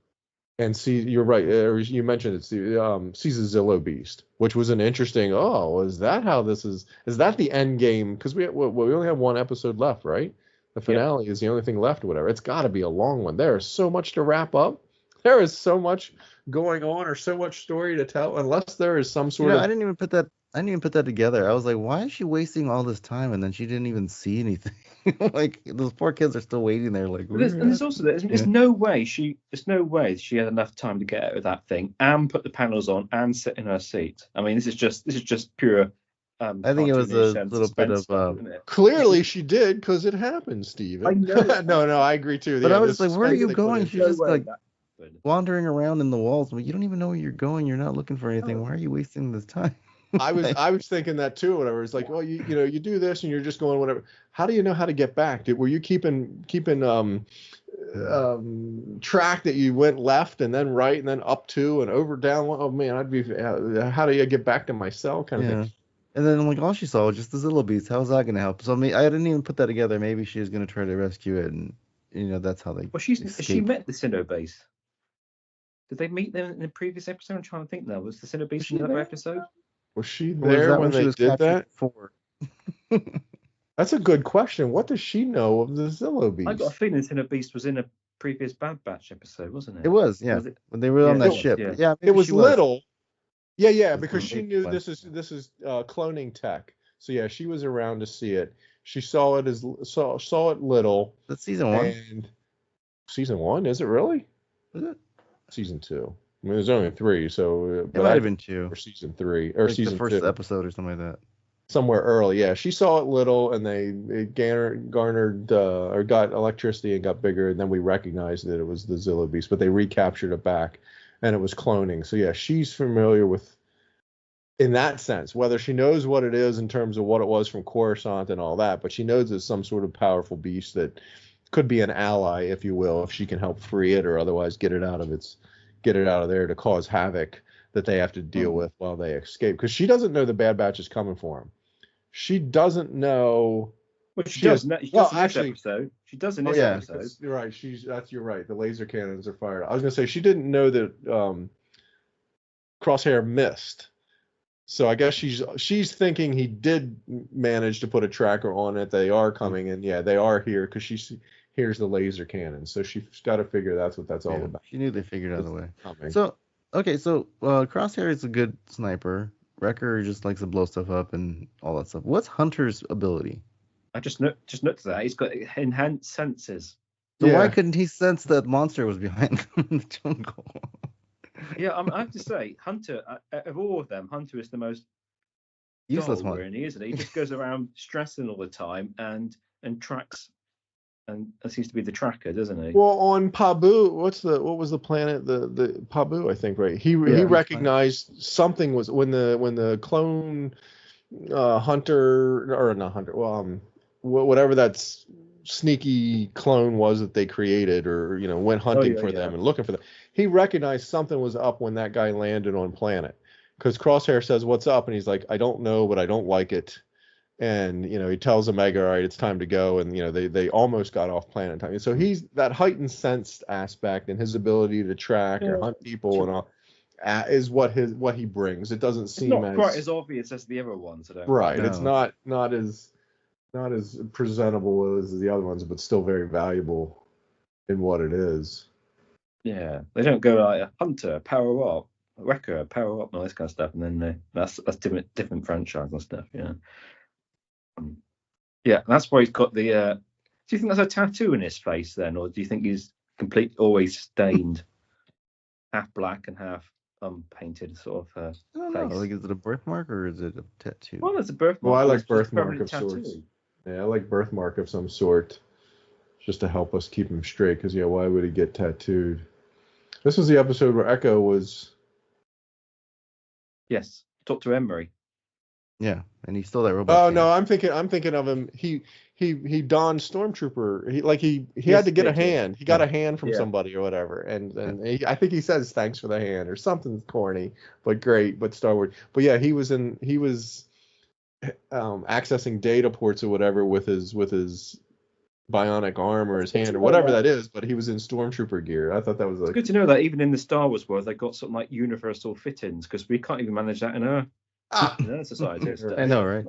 I: And you're right. You mentioned sees a Zillo Beast, which was an interesting. Oh, is that how this is? Is that the end game? Because we only have one episode left, right? The finale is the only thing left, or whatever. It's got to be a long one. There is so much to wrap up. There is so much going on, or so much story to tell. Unless there is some sort of.
E: I didn't even put that together. I was like, why is she wasting all this time? And then she didn't even see anything. Like those poor kids are still waiting there. Like,
F: There's also there's no way she had enough time to get out of that thing and put the panels on and sit in her seat. I mean, this is just pure.
E: I think it was a little bit of.
I: Clearly, she did because it happened, Steven.
F: I know.
I: no, I agree too.
E: But
I: Yeah,
E: I was
I: this
E: like, where are you
I: suspense they put
E: going?
I: in.
E: She's just like wandering around in the walls. But you don't even know where you're going. You're not looking for anything. Why are you wasting this time?
I: I was thinking that too. Whatever. It's like, well, you do this and you're just going whatever. How do you know how to get back? Were you keeping track that you went left and then right and then up to and over down? Oh man, I'd be. How do you get back to my cell? Kind of thing.
E: And then like all she saw was just this little beast. How's that going to help? So I didn't even put that together. Maybe she was going to try to rescue it, and that's how they.
F: Well, she met the Sinnoh base. Did they meet them in the previous episode? I'm trying to think now. Was the Sinnoh base in another episode?
I: Was she there when they did that? That's a good question. What does she know of the Zillo Beast?
F: I got a feeling the Sinnoh Beast was in a previous Bad Batch episode, wasn't it?
E: It was, yeah. When they were on that ship. Yeah,
I: it was little. Yeah, because she knew this is cloning tech. So yeah, she was around to see it. She saw it saw it little.
E: That's season 1.
I: And season 1, is it really?
E: Is it?
I: Season 2. I mean, there's only 3, so
E: it might have been 2
I: or season 3 or
E: like
I: season
E: the first
I: 2.
E: episode or something like that.
I: Somewhere early, yeah. She saw it little, and they garnered or got electricity and got bigger, and then we recognized that it was the Zillo Beast, but they recaptured it back, and it was cloning. So yeah, she's familiar with, in that sense, whether she knows what it is in terms of what it was from Coruscant and all that, but she knows it's some sort of powerful beast that could be an ally, if you will, if she can help free it or otherwise get it out of there to cause havoc that they have to deal with while they escape. Because she doesn't know the Bad Batch is coming for him. She doesn't know.
F: Well, she does. Episode. She does in this episode.
I: You're right. You're right. The laser cannons are fired. I was gonna say she didn't know that Crosshair missed. So I guess she's thinking he did manage to put a tracker on it. They are coming, and yeah, they are here because she hears the laser cannon. So she's got to figure that's what that's all about.
E: She knew they figured out the way. So Crosshair is a good sniper. Wrecker just likes to blow stuff up and all that stuff. What's Hunter's ability?
F: I just noticed that he's got enhanced senses.
E: So why couldn't he sense that monster was behind him in the jungle?
F: Yeah, I have to say, Hunter, of all of them, Hunter is the most
E: useless
F: dull,
E: one,
F: really, isn't he? He just goes around stressing all the time and tracks, and seems to be the tracker, doesn't he?
I: Well, on Pabu, what was the planet? The Pabu, I think, right? He recognized something was when the clone hunter or not hunter, whatever that's sneaky clone was that they created or went hunting for them and looking for them. He recognized something was up when that guy landed on planet, because Crosshair says, "What's up?" and he's like, "I don't know, but I don't like it." And he tells Omega, "All right, it's time to go." And they almost got off planet time. So he's that heightened sense aspect and his ability to track or hunt people and all is what he brings. It doesn't seem
F: quite as obvious as the other ones.
I: Right. No. It's not as presentable as the other ones, but still very valuable in what it is.
F: Yeah, they don't go like Hunter, power up, Wrecker, power up, and all this kind of stuff, and then that's different franchise and stuff. Yeah, yeah, that's why he's got the. Do you think there's a tattoo in his face then, or do you think he's always stained, half black and half painted sort of face?
E: I don't know. Like, is it a birthmark or is it a tattoo?
F: Well, it's a birthmark.
I: Well, I like birthmark of sorts. Yeah, I like birthmark of some sort, just to help us keep him straight. Because why would he get tattooed? This was the episode where Echo was.
F: Yes, Dr. Emery.
E: Yeah, and he stole that robot.
I: Oh no, I'm thinking of him. He he donned stormtrooper. He
F: Yes,
I: had to get a
F: did, yeah.
I: hand. He got a hand from
F: Yeah.
I: somebody or whatever, and I think he says thanks for the hand or something corny, but great, but Star Wars. But yeah, he was accessing data ports or whatever with his bionic arm or his hand or whatever that is, but he was in stormtrooper gear. I thought that was
F: It's
I: like
F: good to know that even in the Star Wars world, they got something like universal fittings, because we can't even manage that in our society.
E: I know, right?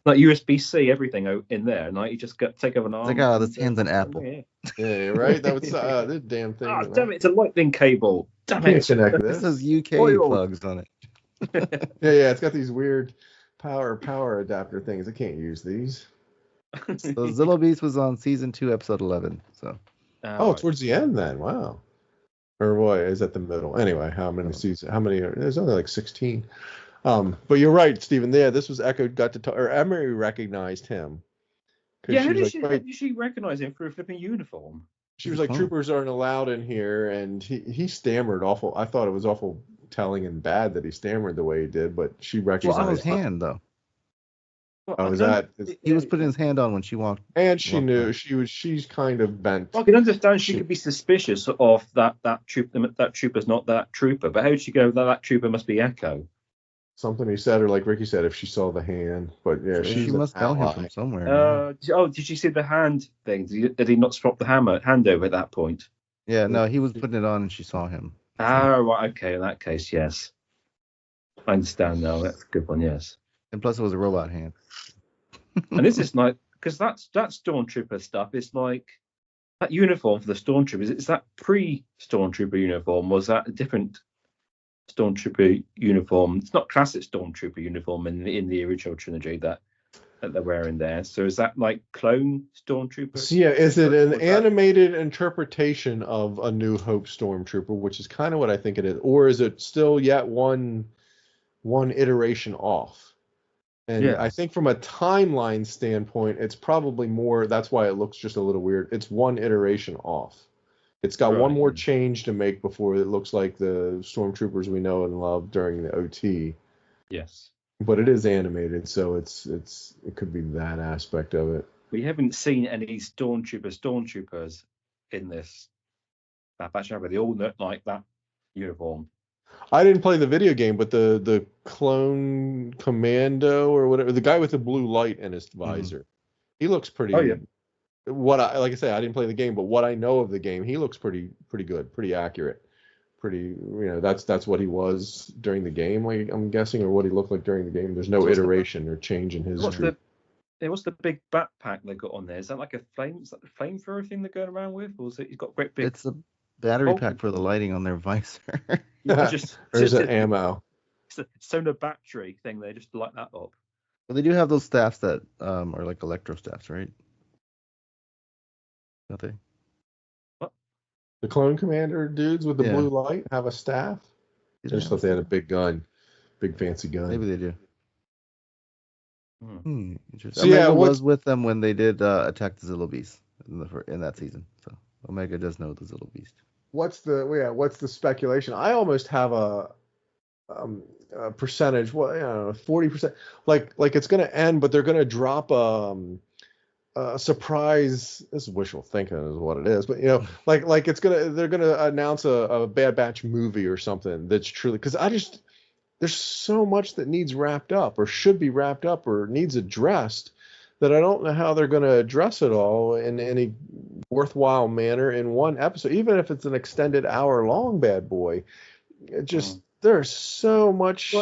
F: Like USB-C, everything in there, and like you just take over an arm.
E: It's like, this hand's an apple.
I: yeah, right. That was this damn thing.
F: Oh, damn it! It's a lightning cable. Damn
I: Can't
F: it!
I: connect
E: This
I: this.
E: has UK
F: Oil.
E: plugs on it.
I: Yeah, it's got these weird power adapter things. I can't use these.
E: So Zillow Beast was on season 2, episode 11. So
I: Towards the end then. Wow. Or what is at the middle? Anyway, how many seasons? How many? There's only like 16. But you're right, Stephen. There, this was Echo got to talk, or Emery recognized him.
F: Yeah, how did she recognize him for a flipping uniform?
I: She was like, troopers aren't allowed in here, and he stammered awful. I thought it was awful telling and bad that he stammered the way he did, but she recognized
E: on his hand though.
I: Oh, is that?
E: He was putting his hand on when she walked.
I: And she knew she's kind of bent.
F: I can understand she could be suspicious of that trooper. That trooper's not that trooper, but how did she go that trooper must be Echo?
I: Something he said, or like Ricky said, if she saw the hand. But yeah,
E: she must know him from somewhere.
F: Did she see the hand thing? Did he not swap the hand over at that point?
E: Yeah, no, he was putting it on and she saw him.
F: Oh, right, okay. In that case, yes. I understand now. That's a good one, yes.
E: And plus, it was a robot hand.
F: And this is like, because that Stormtrooper stuff is like, that uniform for the Stormtroopers, is that pre-Stormtrooper uniform? Was that a different Stormtrooper uniform? It's not classic Stormtrooper uniform in the original trilogy that they're wearing there. So is that like clone Stormtrooper?
I: So yeah, is it an animated interpretation of A New Hope Stormtrooper, which is kind of what I think it is, or is it still yet one iteration off? And yeah. I think from a timeline standpoint, it's probably more. That's why it looks just a little weird. It's one iteration off. It's got one more change to make before it looks like the Stormtroopers we know and love during the OT.
F: Yes.
I: But it is animated, so it could be that aspect of it.
F: We haven't seen any stormtroopers in this batch, but they all look like that uniform.
I: I didn't play the video game, but the clone commando or whatever, the guy with the blue light in his visor, he looks pretty. Oh yeah. Like I say, I didn't play the game, but what I know of the game, he looks pretty good, pretty accurate, pretty. That's what he was during the game. Like I'm guessing, or what he looked like during the game. There's no iteration or change in his.
F: What's the big backpack they got on there? Is that like a flamethrower thing they're going around with, or is it? He's got great big.
E: It's a battery pack for the lighting on their visor.
I: There's an ammo.
F: It's a solar battery thing. They just light that up.
E: Well, they do have those staffs that are like electro staffs, right? Don't they?
F: What?
I: The clone commander dudes with the blue light have a staff? I just thought they had a big gun. Big fancy gun.
E: Maybe they do.
I: Interesting.
E: So Omega was with them when they did attack the Zillo Beast in that season. So Omega does know the Zillo Beast.
I: What's the speculation? I almost have a percentage. 40%. Like it's going to end, but they're going to drop a surprise. This is wishful thinking, is what it is. But like they're gonna announce a Bad Batch movie or something that's truly, because there's so much that needs wrapped up or should be wrapped up or needs addressed that I don't know how they're going to address it all in any worthwhile manner in one episode, even if it's an extended hour-long bad boy. It just there's so much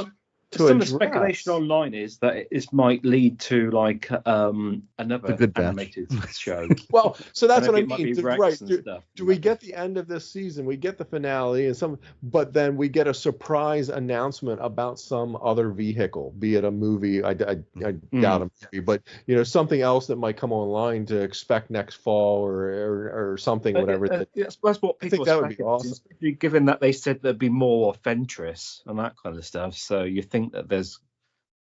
I: to
F: some
I: address.
F: of the speculation online is that it might lead to like another animated show.
I: Well, so that's what I mean.
F: Right?
I: Do we get the end of this season? We get the finale but then we get a surprise announcement about some other vehicle, be it a movie. I doubt a movie, but something else that might come online to expect next fall or something, whatever.
F: That's what people
I: that would be awesome.
F: Especially given that they said there'd be more Ventress and that kind of stuff. So you think that there's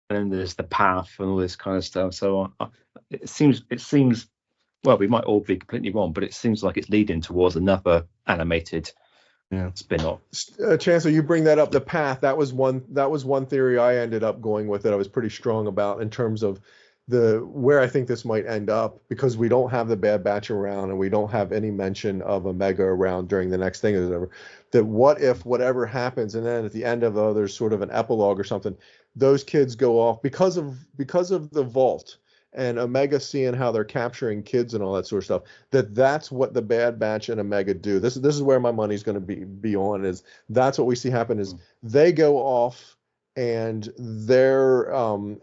F: the path and all this kind of stuff. So it seems well, we might all be completely wrong, but it seems like it's leading towards another animated spin-off.
I: Chancellor, you bring that up, the path. That was one theory I ended up going with that I was pretty strong about, in terms of where I think this might end up, because we don't have the Bad Batch around and we don't have any mention of Omega around during the next thing or whatever, that what if whatever happens and then at the end of there's sort of an epilogue or something, those kids go off because of the vault and Omega seeing how they're capturing kids and all that sort of stuff, that's what the Bad Batch and Omega do. This is where my money's going to be on, is that's what we see happen is they go off and their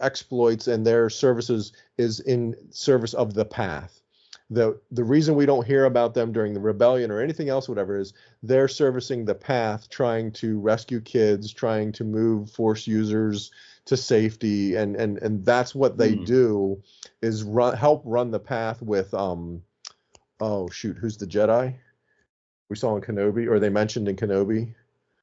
I: exploits and their services is in service of the path. The reason we don't hear about them during the rebellion or anything else, whatever, is they're servicing the path, trying to rescue kids, trying to move Force users to safety, and that's what they do, is help run the path with oh shoot, who's the Jedi we saw in Kenobi, or they mentioned in Kenobi?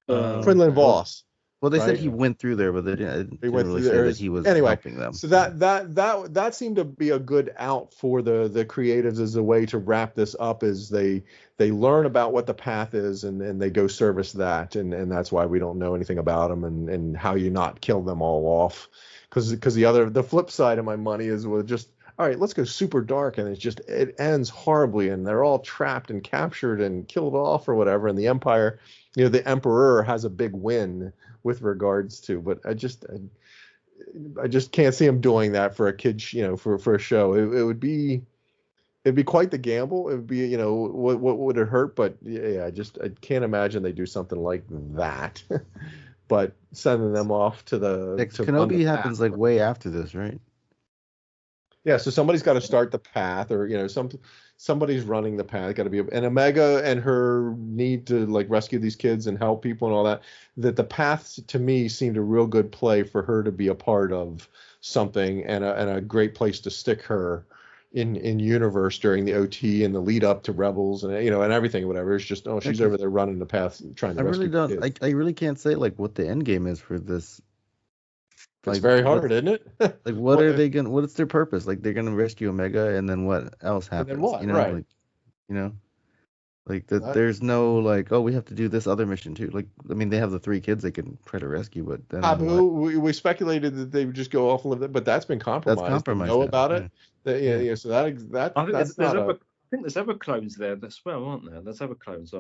I: Quinlan Voss.
E: Well, they
I: right?
E: said he went through there, but they didn't really say
I: there.
E: that he was
I: Anyway,
E: helping them.
I: So that seemed to be a good out for the creatives as a way to wrap this up, is they learn about what the path is and they go service that, and that's why we don't know anything about them and how you not kill them all off, because the flip side of my money is just, all right, let's go super dark, and it ends horribly, and they're all trapped and captured and killed off or whatever, and the Empire, the Emperor has a big win with regards to, but I just can't see him doing that for a kid, for a show. It'd be quite the gamble. It would be, what would it hurt? But yeah, I can't imagine they do something like that. But sending them off to
E: Kenobi happens like way after this, right?
I: Yeah, so somebody's got to start the path, or somebody's running the path. Got to be, and Omega and her need to like rescue these kids and help people and all that. That the path to me seemed a real good play for her to be a part of something, and a great place to stick her in universe during the OT and the lead up to Rebels and and everything, whatever. It's just she's over there running the path trying to rescue kids.
E: I really can't say like what the end game is for this.
I: It's very hard, isn't it?
E: Like, what are they gonna? What is their purpose? Like, they're gonna rescue Omega, and then what else happens?
I: And then what?
E: Right. There's no like, oh, we have to do this other mission too. Like, I mean, they have the 3 kids they can try to rescue, but then
I: we speculated that they would just go off and live there, but that's been compromised.
E: That's compromised.
I: Know about it? Yeah. So that
F: I think
I: that's
F: I think there's other clones there as well, aren't there? There's other clones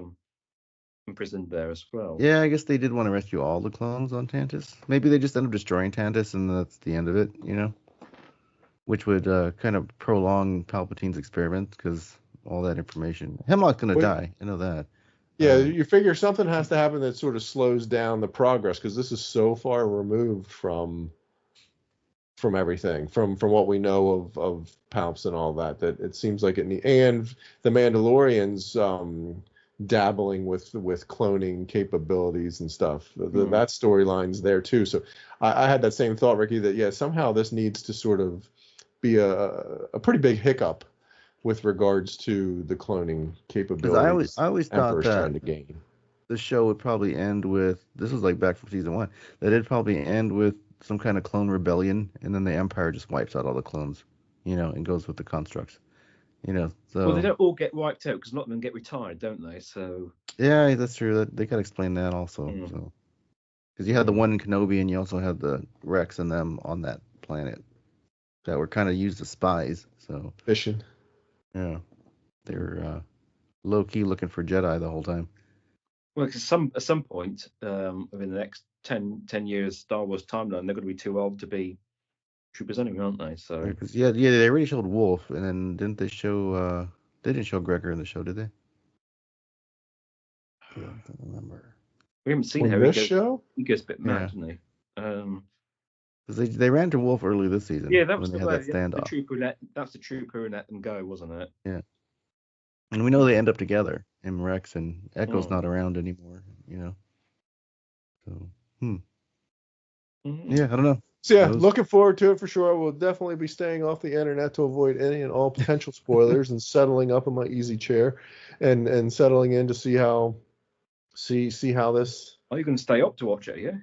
F: imprisoned there as well.
E: Yeah, I guess they did want to rescue all the clones on Tantus. Maybe they just end up destroying Tantus, and that's the end of it, which would kind of prolong Palpatine's experiment, because all that information. Hemlock's gonna die. I know that.
I: Yeah, you figure something has to happen that sort of slows down the progress, because this is so far removed from everything, from what we know of Palps and all that it seems like and the Mandalorians dabbling with cloning capabilities and stuff. That storyline's there too. So I had that same thought, Ricky, that somehow this needs to sort of be a pretty big hiccup with regards to the cloning capabilities.
E: I always thought
I: Emperor's
E: that
I: trying to gain.
E: The show would probably end with, this was like back from season 1, that it'd probably end with some kind of clone rebellion, and then the Empire just wipes out all the clones, and goes with the constructs. So,
F: well, they don't all get wiped out, because a lot of them get retired, don't they? So
E: yeah, that's true. They gotta explain that also. So, because you had the one in Kenobi, and you also had the Rex and them on that planet that were kind of used as spies. So
I: fishing.
E: Yeah, they were low key looking for Jedi the whole time.
F: Well, because at some point within the next 10 years Star Wars timeline, they're going to be too old to be troopers anyway, aren't they? So
E: yeah, they already showed Wolf, and then didn't they show? They didn't show Gregor in the show, did they? I don't remember.
F: We haven't seen
I: this show.
F: He goes a bit mad, doesn't he?
E: Because they ran to Wolf early this season.
F: Yeah, that was
E: when they had that standoff.
F: That's the trooper who let them go, wasn't it?
E: Yeah. And we know they end up together. Him, Rex, and Echo's not around anymore. So, yeah, I don't know.
I: So yeah, looking forward to it for sure. We'll definitely be staying off the internet to avoid any and all potential spoilers, and settling up in my easy chair, and settling in to see how this.
F: Are you going to stay up to watch it? Yeah.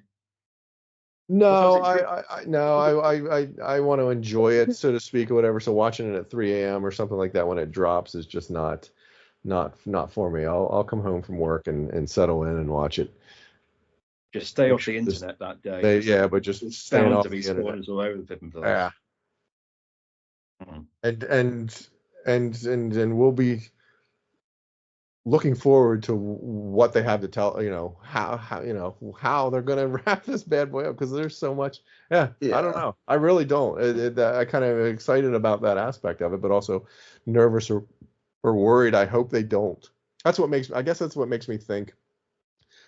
I: No, I want to enjoy it, so to speak, or whatever. So watching it at 3 a.m. or something like that when it drops is just not for me. I'll come home from work and settle in and watch it.
F: Just stay off the internet that day.
I: But just staying off the internet.
F: Spoilers all over the flipping place.
I: Yeah.
F: Mhm.
I: And we'll be looking forward to what they have to tell, how they're going to wrap this bad boy up, because there's so much. I don't know, I really don't. I kind of excited about that aspect of it, but also nervous or worried. I hope they don't. That's what makes me think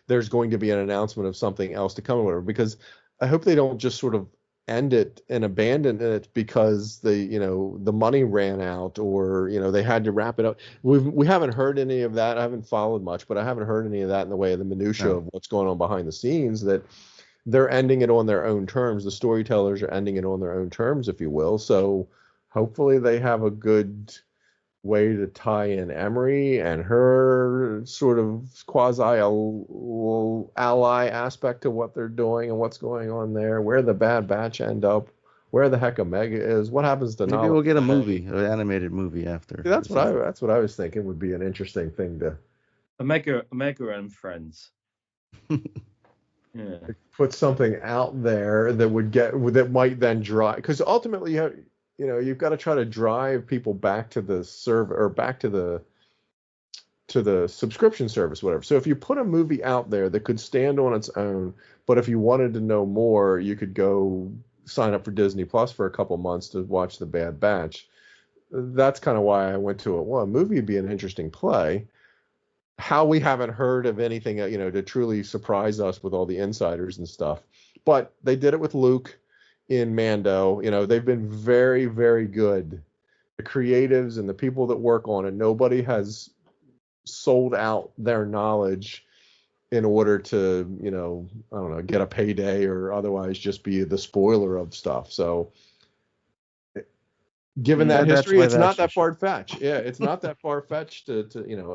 I: there's going to be an announcement of something else to come or whatever, because I hope they don't just sort of end it and abandon it because the money ran out, or they had to wrap it up. We haven't heard any of that. I haven't followed much, but I haven't heard any of that in the way of the minutia of what's going on behind the scenes, that they're ending it on their own terms. The storytellers are ending it on their own terms, if you will. So hopefully they have a good way to tie in Emery and her sort of quasi ally aspect to what they're doing and what's going on there, where the Bad Batch end up, where the heck Omega is, what happens to
E: Maybe
I: Nala.
E: we'll get a movie, an animated movie after.
I: That's what I was thinking would be an interesting thing to
F: Omega and Friends. Yeah.
I: put something out there that might then drive, because ultimately you've got to try to drive people back to the server, or back to the subscription service, whatever. So if you put a movie out there that could stand on its own, but if you wanted to know more, you could go sign up for Disney Plus for a couple months to watch The Bad Batch. That's kind of why I went to it. Well, a movie would be an interesting play. How we haven't heard of anything, to truly surprise us with all the insiders and stuff. But they did it with Luke in Mando. They've been very, very good. The creatives and the people that work on it, nobody has sold out their knowledge in order to, I don't know, get a payday or otherwise just be the spoiler of stuff. So given that history, it's not that far-fetched. Yeah, it's not that far-fetched to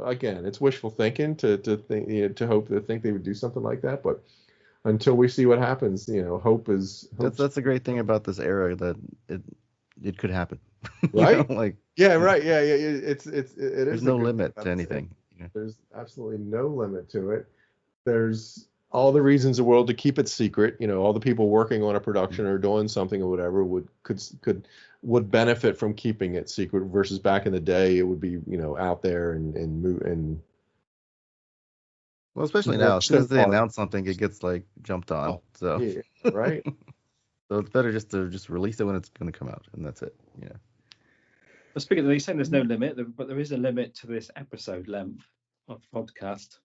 I: again, it's wishful thinking to think, to hope, to think they would do something like that. But until we see what happens, hope is.
E: That's the great thing about this era, that it could happen.
I: Right?
E: Like,
I: yeah, right. Yeah. It is.
E: There's no limit to anything.
I: There's absolutely no limit to it. There's all the reasons in the world to keep it secret. All the people working on a production or doing something or whatever would benefit from keeping it secret, versus back in the day it would be out there and
E: well, especially now, as soon as they announce something, it gets like jumped on. So
I: yeah, right.
E: So it's better just to release it when it's going to come out, and that's it.
F: But speaking of, you're saying there's no limit, but there is a limit to this episode length of podcast.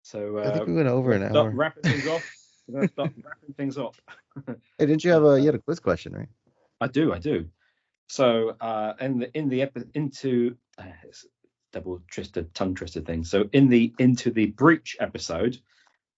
F: So
E: I think we went over an hour.
F: Wrapping things off. We're going to start wrapping things off.
E: Hey, didn't you have you had a quiz question, right?
F: I do. So it's double twisted, tongue twisted thing. So into the breach episode,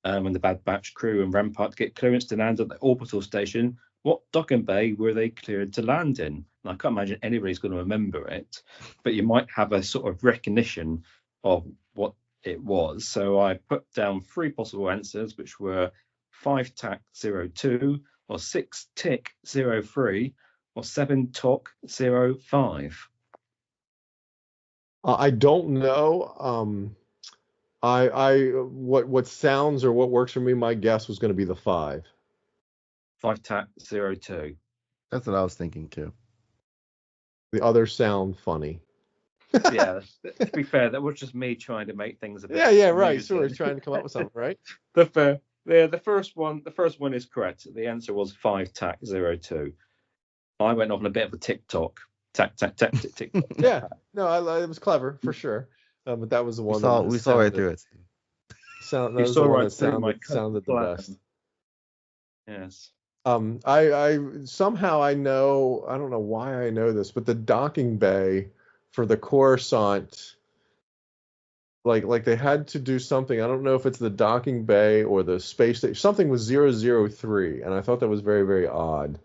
F: when the Bad Batch crew and Rampart get clearance to land at the orbital station, what docking bay were they cleared to land in? And I can't imagine anybody's going to remember it, but you might have a sort of recognition of what it was. So I put down 3 possible answers, which were 5-TAC-02, or 6-TIC-03, or 7-TOC-05.
I: I don't know. What sounds or what works for me, my guess was going to be the 5.
F: 5-TAC-02.
E: That's what I was thinking too.
I: The others sound funny.
F: Yeah, to be fair, that was just me trying to make things a bit.
I: Yeah, right. So we're trying to come up with something, right?
F: The first one is correct. The answer was 5-TAC-02. I went off on a bit of a TikTok. Tac.
I: Yeah, no, it was clever for sure. But that was the one
E: we saw right through it.
F: You saw right through my
I: sounded the best.
F: Yes.
I: I somehow I know, I don't know why I know this, but the docking bay for the Coruscant, like they had to do something. I don't know if it's the docking bay or the space station. Something was 003, and I thought that was very, very odd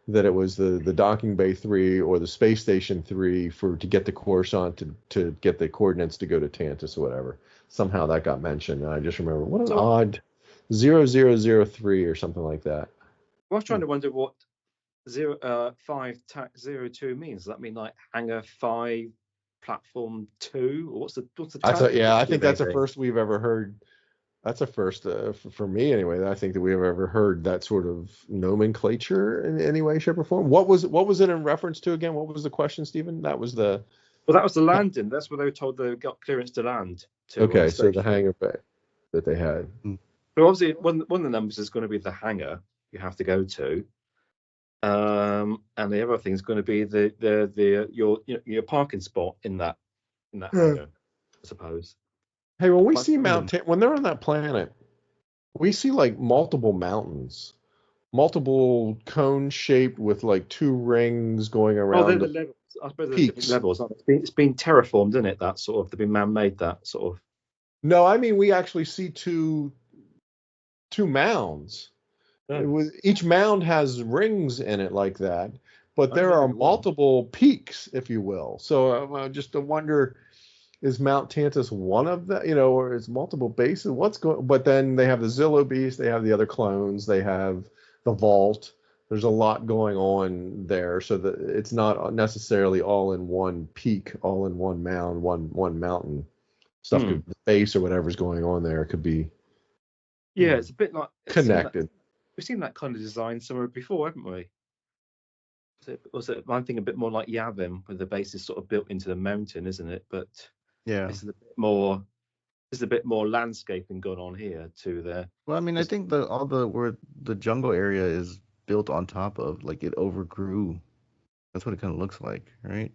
I: that it was the docking bay 3 or the space station 3 to get the Coruscant to get the coordinates to go to Tantus or whatever. Somehow that got mentioned, and I just remember what an odd 0003 or something like that.
F: I was trying to wonder what 5-TAC-02 means. Does that mean like hangar 5, platform 2, or what's the?
I: I think that's the first we've ever heard That's a first for me anyway. I think that we have ever heard that sort of nomenclature in any way, shape, or form. What was it in reference to again? What was the question, Stephen? That was the
F: Well, that was the landing. That's where they were told they got clearance to land to
I: okay. So the
F: station.
I: hangar bay that they had.
F: So obviously, one of the numbers is going to be the hangar you have to go to, and the other thing is going to be your parking spot in that hangar, I suppose.
I: Hey, when we
F: Like,
I: see when they're on that planet, we see like multiple mountains, multiple cone shaped with like two rings going around.
F: they're the levels. I suppose they're different
I: peaks.
F: levels. It's been terraformed, isn't it? That sort of they've been man-made. That sort of.
I: No, I mean we actually see two mounds. Each mound has rings in it like that, but there are multiple peaks, if you will. So just to wonder, is Mount Tantus one of them? Or is multiple bases? What's going? But then they have the Zillow Beast, they have the other clones, they have the Vault. There's a lot going on there, so that it's not necessarily all in one peak, all in one mound, one mountain. Stuff could the base or whatever's going on there could be.
F: Yeah, it's a bit like
I: connected.
F: We've seen that kind of design somewhere before, haven't we? Was it one thing a bit more like Yavin, where the base is sort of built into the mountain, isn't it? But
E: yeah,
F: this is a bit more landscaping going on here too. There.
E: Well, I mean, I think where the jungle area is built on top of, like, it overgrew. That's what it kind of looks like, right?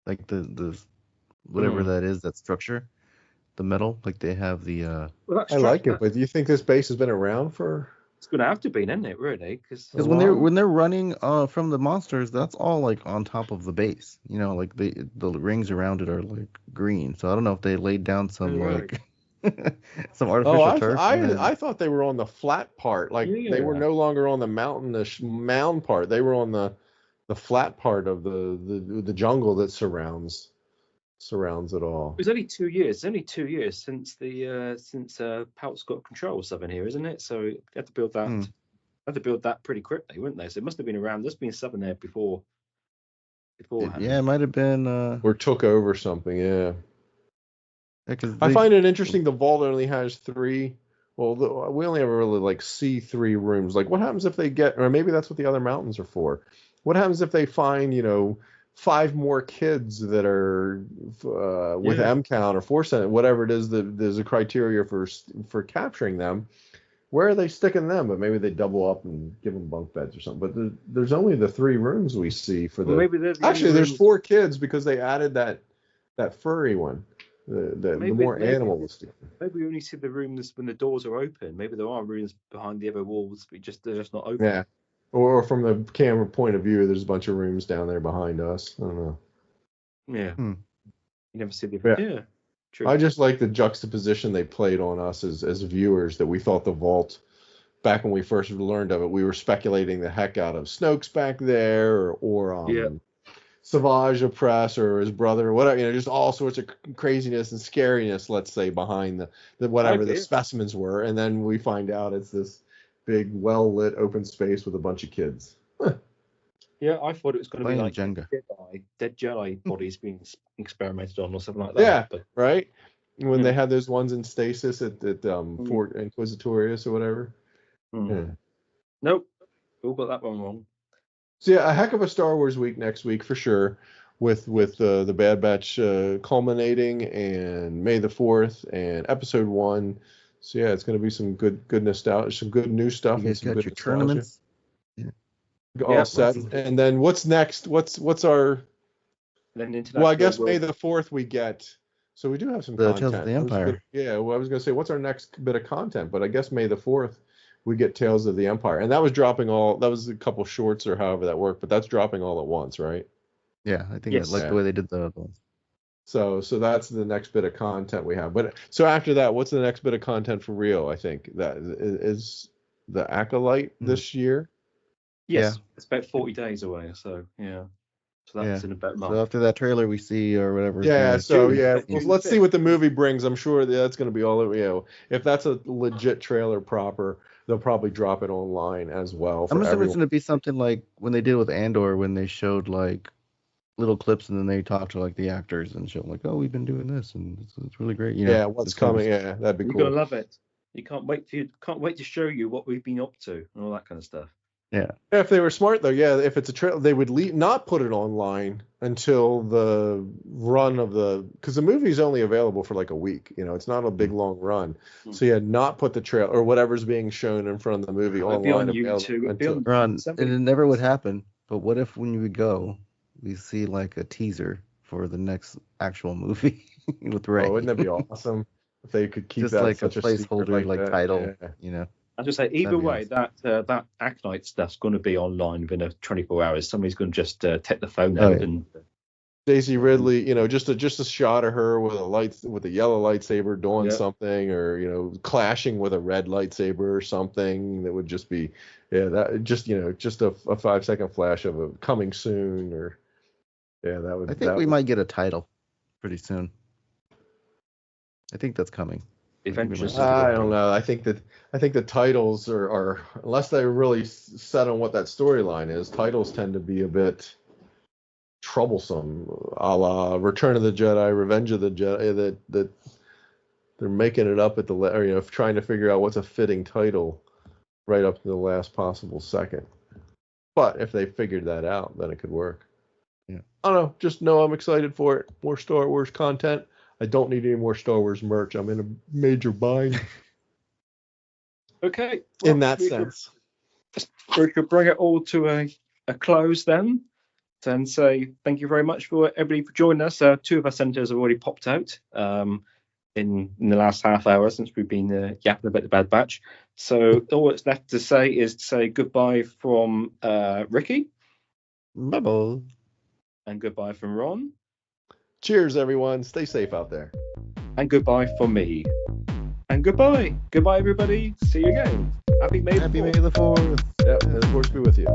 E: Like the whatever that is, that structure, the metal, like they have the.
F: Well,
I: I like it, but do you think this base has been around for?
F: It's going to have to be, isn't it? Really,
E: because when they're running from the monsters, that's all like on top of the base. Like the rings around it are like green. So I don't know if they laid down some like some artificial turf.
I: I thought they were on the flat part. Like they were no longer on the mountainous mound part. They were on the flat part of the jungle that surrounds it all.
F: It's only 2 years. It's only 2 years since Pout's got control of Southern here, isn't it? So they had to build that. Had to build that pretty quickly, wouldn't they? So it must have been around. There's been Southern there before.
E: It might have been.
I: Or took over something. Yeah.
E: I
I: find it interesting. The vault only has 3. Well, we only ever really see 3 rooms. Like, what happens if they get, or maybe that's what the other mountains are for. What happens if they find, 5 more kids that are with M count or 4 whatever it is that there's a criteria for capturing them? Where are they sticking them? But maybe they double up and give them bunk beds or something. But there's only the 3 rooms we see for the.
F: Well, maybe
I: actually, there's 4 kids because they added that furry one. The more animalistic.
F: Maybe we only see the rooms when the doors are open. Maybe there are rooms behind the other walls, but they're just not open.
I: Yeah. Or from the camera point of view, there's a bunch of rooms down there behind us. I don't know.
F: Yeah. You never see the.
I: Yeah. True. I just like the juxtaposition they played on us as viewers, that we thought the vault, back when we first learned of it, we were speculating the heck out of Snoke's back there, or Savage Opress or his brother, or whatever, just all sorts of craziness and scariness, let's say, behind the whatever the specimens were. And then we find out it's this big, well-lit open space with a bunch of kids.
F: Yeah, I thought it was going to be like
E: Jenga.
F: dead Jedi bodies being experimented on or something like that.
I: Yeah, but, right? When they had those ones in stasis at Fort Inquisitorius or whatever. Yeah.
F: Nope. We all got that one wrong.
I: So yeah, a heck of a Star Wars week next week for sure, with the Bad Batch culminating, and May the 4th and Episode 1. So yeah, it's going to be some good nostalgia, some good new stuff.
E: You guys
I: and some
E: got
I: good
E: your
I: nostalgia.
E: tournaments.
I: All set. And then what's next? What's our? Well, I guess May the 4th we get. So we do have some content.
E: Tales of the Empire.
I: I was going to say, what's our next bit of content? But I guess May the 4th we get Tales of the Empire, and that was dropping all. That was a couple shorts or however that worked, but that's dropping all at once, right?
E: Yeah, I think I like the way they did the other ones.
I: So that's the next bit of content we have. But so after that, what's the next bit of content for real? I think that is the Acolyte this year.
F: Yes, it's about 40 days away. So yeah, so that's in about a month.
E: So after that trailer we see or whatever.
I: Yeah. Well, let's see what the movie brings. I'm sure that's going to be all. If that's a legit trailer proper, they'll probably drop it online as well.
E: I'm assuming it's going to be something like when they did with Andor, when they showed like little clips, and then they talk to like the actors and show them like, oh, we've been doing this, and it's really great.
I: Yeah, what's coming? Yeah, that'd be
F: You're
I: cool.
F: gonna love it. You can't wait to show you what we've been up to and all that kind of stuff.
E: Yeah.
I: If they were smart though, yeah, if it's a trailer, they would not put it online until the run of because the movie's only available for like a week. It's not a big long run, so yeah, not put the trailer or whatever's being shown in front of the movie
F: It'll
I: online.
F: be on YouTube.
E: And it never would happen. But what if when we go, we see like a teaser for the next actual movie with Ray?
I: Oh, wouldn't that be awesome if they could keep
E: just
I: that
E: like
I: such
E: a placeholder,
I: secret
E: like
I: that?
E: title,
I: Yeah.
F: I just say either
E: That'd be
F: way, that Acolyte stuff's going to be online within 24 hours. Somebody's going to just take the phone out and.
I: Daisy Ridley, just a shot of her with a yellow lightsaber doing something, or clashing with a red lightsaber or something that would just be, that just a 5-second flash of a coming soon, or that would.
E: I think we might get a title pretty soon. I think that's coming.
I: I don't know. I think the titles are unless they're really set on what that storyline is. Titles tend to be a bit troublesome, a la Return of the Jedi, Revenge of the Jedi. That they're making it up at the trying to figure out what's a fitting title right up to the last possible second. But if they figured that out, then it could work.
E: Yeah.
I: I don't know. Just know I'm excited for it. More Star Wars content. I don't need any more Star Wars merch. I'm in a major bind.
F: Okay.
I: In that sense.
F: We could bring it all to a close then, and say thank you very much for everybody for joining us. 2 of our senators have already popped out in the last half hour since we've been yapping about the Bad Batch. So all that's left to say is to say goodbye from Ricky.
E: Bye-bye.
F: And goodbye from Ron.
I: Cheers, everyone. Stay safe out there.
F: And goodbye from me. And goodbye. Goodbye, everybody. See you again. Happy May the
E: 4th.
I: Yep, may the Force be with you.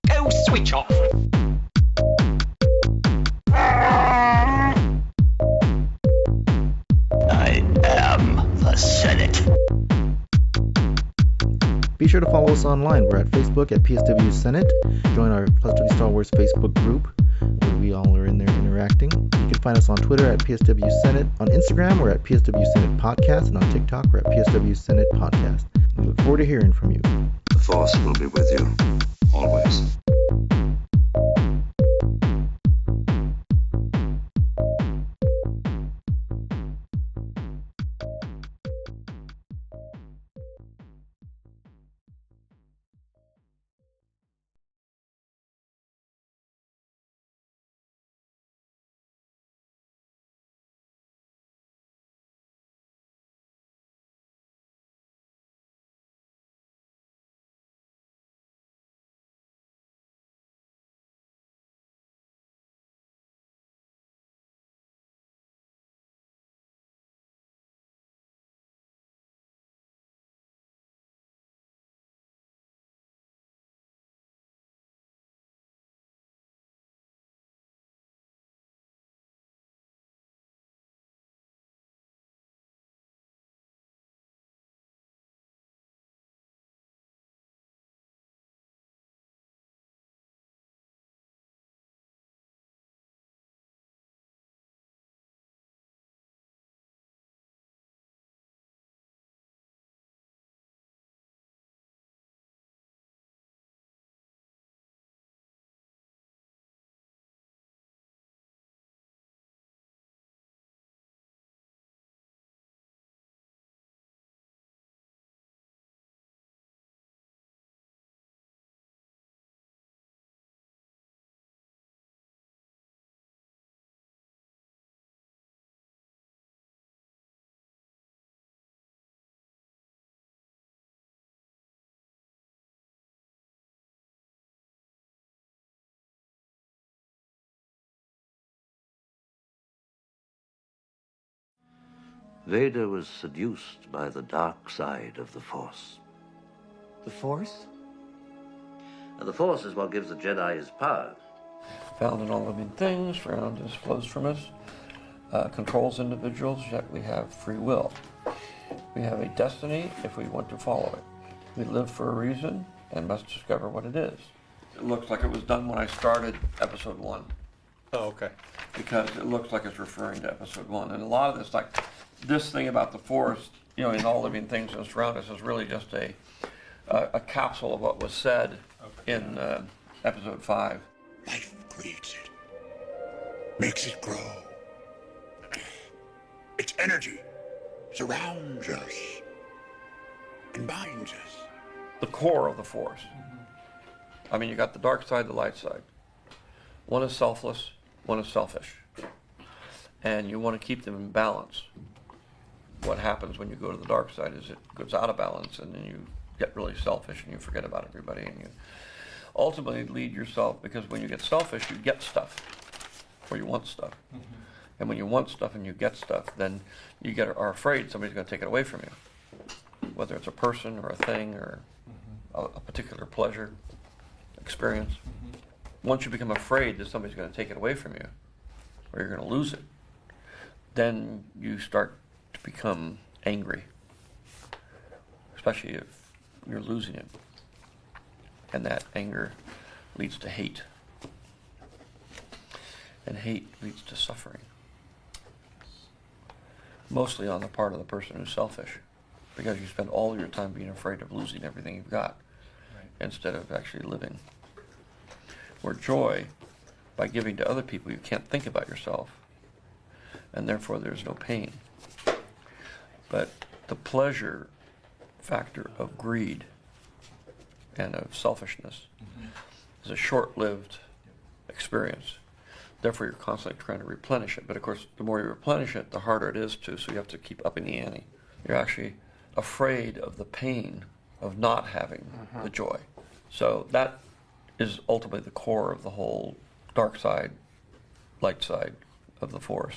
B: Go switch off. I am the Senate.
E: Be sure to follow us online. We're at Facebook at PSW Senate. Join our PSW Star Wars Facebook group, where we all are in there interacting. You can find us on Twitter at PSW Senate. On Instagram, we're at PSW Senate Podcast. And on TikTok, we're at PSW Senate Podcast. We look forward to hearing from you.
A: The Force will be with you, always. Vader was seduced by the dark side of the Force.
L: The Force?
A: And the Force is what gives the Jedi his power.
L: Found in all living things, around us, flows from us, controls individuals, yet we have free will. We have a destiny if we want to follow it. We live for a reason, and must discover what it is. It looks like it was done when I started episode 1.
I: Oh, okay.
L: Because it looks like it's referring to episode 1. And a lot of this, like this thing about the forest, you know, in all living things that surround us is really just a capsule of what was said in episode 5.
M: Life creates it, makes it grow. Its energy surrounds us and binds us.
L: The core of the force. I mean, you got the dark side, the light side. One is selfless, one is selfish. And you want to keep them in balance. What happens when you go to the dark side is it goes out of balance, and then you get really selfish and you forget about everybody, and you ultimately lead yourself, because when you get selfish, you get stuff, or you want stuff. And when you want stuff and you get stuff, then you are afraid somebody's going to take it away from you, whether it's a person or a thing or a particular pleasure, experience. Once you become afraid that somebody's going to take it away from you, or you're going to lose it, then you start to become angry, especially if you're losing it. And that anger leads to hate. And hate leads to suffering. Mostly on the part of the person who's selfish, because you spend all your time being afraid of losing everything you've got, instead of actually living. Where joy, by giving to other people, you can't think about yourself, and therefore there's no pain. But the pleasure factor of greed and of selfishness is a short-lived experience. Therefore, you're constantly trying to replenish it. But of course, the more you replenish it, the harder it is to, so you have to keep upping the ante. You're actually afraid of the pain of not having the joy. So that is ultimately the core of the whole dark side, light side of the force.